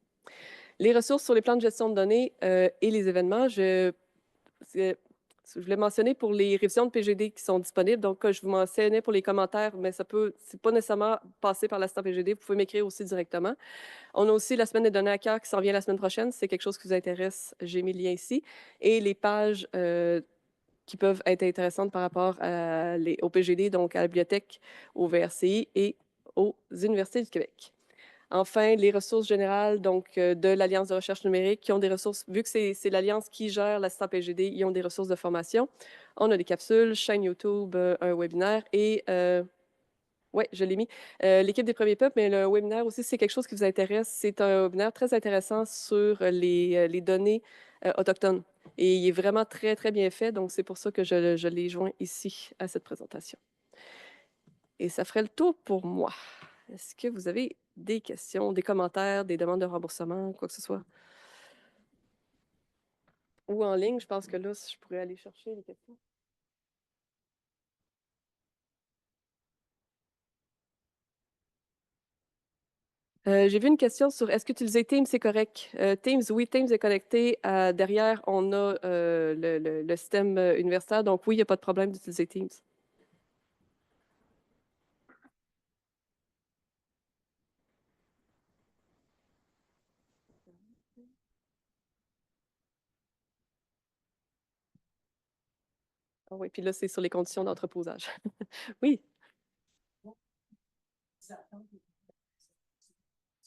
Les ressources sur les plans de gestion de données et les événements, je voulais mentionner pour les révisions de PGD qui sont disponibles. Donc, je vous mentionnais pour les commentaires, mais c'est pas nécessairement passer par l'assistant PGD. Vous pouvez m'écrire aussi directement. On a aussi la semaine des données à cœur qui s'en vient la semaine prochaine. Si c'est quelque chose qui vous intéresse, j'ai mis le lien ici. Et les pages qui peuvent être intéressantes par rapport au PGD, donc à la bibliothèque, au VRCI et aux universités du Québec. Enfin, les ressources générales donc, de l'Alliance de recherche numérique qui ont des ressources, vu que c'est l'Alliance qui gère l'assistant PGD, ils ont des ressources de formation. On a des capsules, chaîne YouTube, un webinaire et, oui, je l'ai mis, l'équipe des premiers peuples, mais le webinaire aussi, c'est quelque chose qui vous intéresse. C'est un webinaire très intéressant sur les données autochtones. Et il est vraiment très, très bien fait, donc c'est pour ça que je l'ai joint ici à cette présentation. Et ça ferait le tour pour moi. Est-ce que vous avez des questions, des commentaires, des demandes de remboursement, quoi que ce soit? Ou en ligne, je pense que là, je pourrais aller chercher les questions. J'ai vu une question sur est-ce qu'utiliser Teams, c'est correct? Teams, oui, Teams est connecté. Derrière, on a le système universitaire. Donc, oui, il n'y a pas de problème d'utiliser Teams. Ah oui, puis là, c'est sur les conditions d'entreposage. Oui.
Les attentes des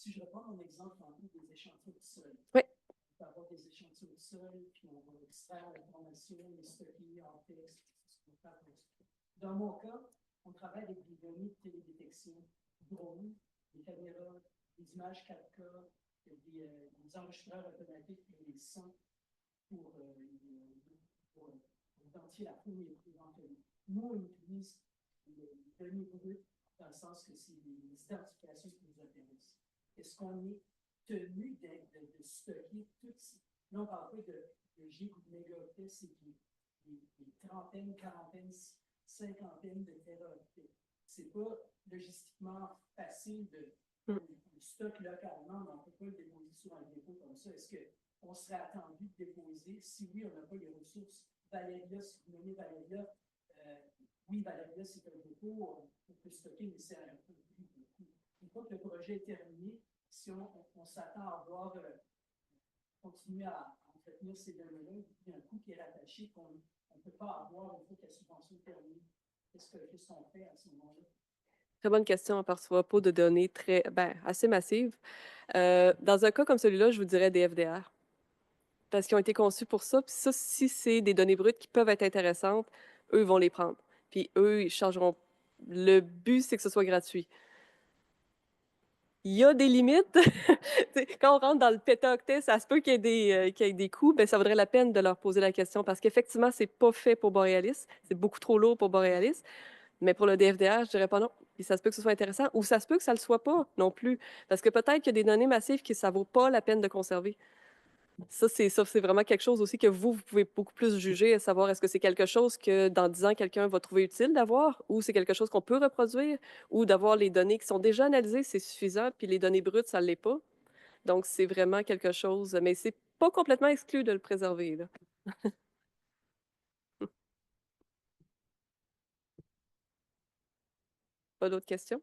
Si je reprends mon exemple tantôt des échantillons de sol,
Oui.
on peut avoir des échantillons de sol, puis on va extraire l'information, les stocker en texte, ce qu'on fait avec ça. Dans mon cas, on travaille avec des données de télédétection, drones, des caméras, des images 4K, des enregistreurs automatiques et des sons pour, pour identifier la faune et éventuellement. Nous, on utilise les données brutes dans le sens que c'est les identifications qui nous intéressent. Est-ce qu'on est tenu de stocker toutes ces... Là, on parle pas de gigs ou de mégaoctets, c'est des trentaines, quarantaines, cinquantaines de téraoctets. C'est pas logistiquement facile de stock localement, mais on ne peut pas le déposer sur un dépôt comme ça. Est-ce qu'on serait attendu de déposer? Si oui, on n'a pas les ressources. Valeria, si vous nommez Valeria, oui, Valeria, c'est un dépôt, on peut stocker, mais c'est un peu plus beaucoup. Une fois que le projet est terminé, si on s'attend à voir continuer à entretenir ces données-là, il y a un coût qui est rattaché qu'on ne peut pas avoir une fois que la subvention est terminée. Qu'est-ce qu'on fait à ce moment-là?
Très bonne question. On ne perçoit pas de données assez massives. Dans un cas comme celui-là, je vous dirais des FDR. Parce qu'ils ont été conçus pour ça. Puis ça, si c'est des données brutes qui peuvent être intéressantes, eux vont les prendre. Puis eux, ils chargeront. Le but, c'est que ce soit gratuit. Il y a des limites. Quand on rentre dans le pétaoctet, ça se peut qu'il y ait des coûts. Ben, ça vaudrait la peine de leur poser la question parce qu'effectivement, c'est pas fait pour Borealis. C'est beaucoup trop lourd pour Borealis. Mais pour le DFDR, je dirais pas non. Puis ça se peut que ce soit intéressant ou ça se peut que ça le soit pas non plus. Parce que peut-être qu'il y a des données massives que ça vaut pas la peine de conserver. Ça, c'est vraiment quelque chose aussi que vous pouvez beaucoup plus juger, à savoir est-ce que c'est quelque chose que dans 10 ans, quelqu'un va trouver utile d'avoir, ou c'est quelque chose qu'on peut reproduire, ou d'avoir les données qui sont déjà analysées, c'est suffisant, puis les données brutes, ça ne l'est pas. Donc, c'est vraiment quelque chose, mais c'est pas complètement exclu de le préserver, là. Pas d'autres questions?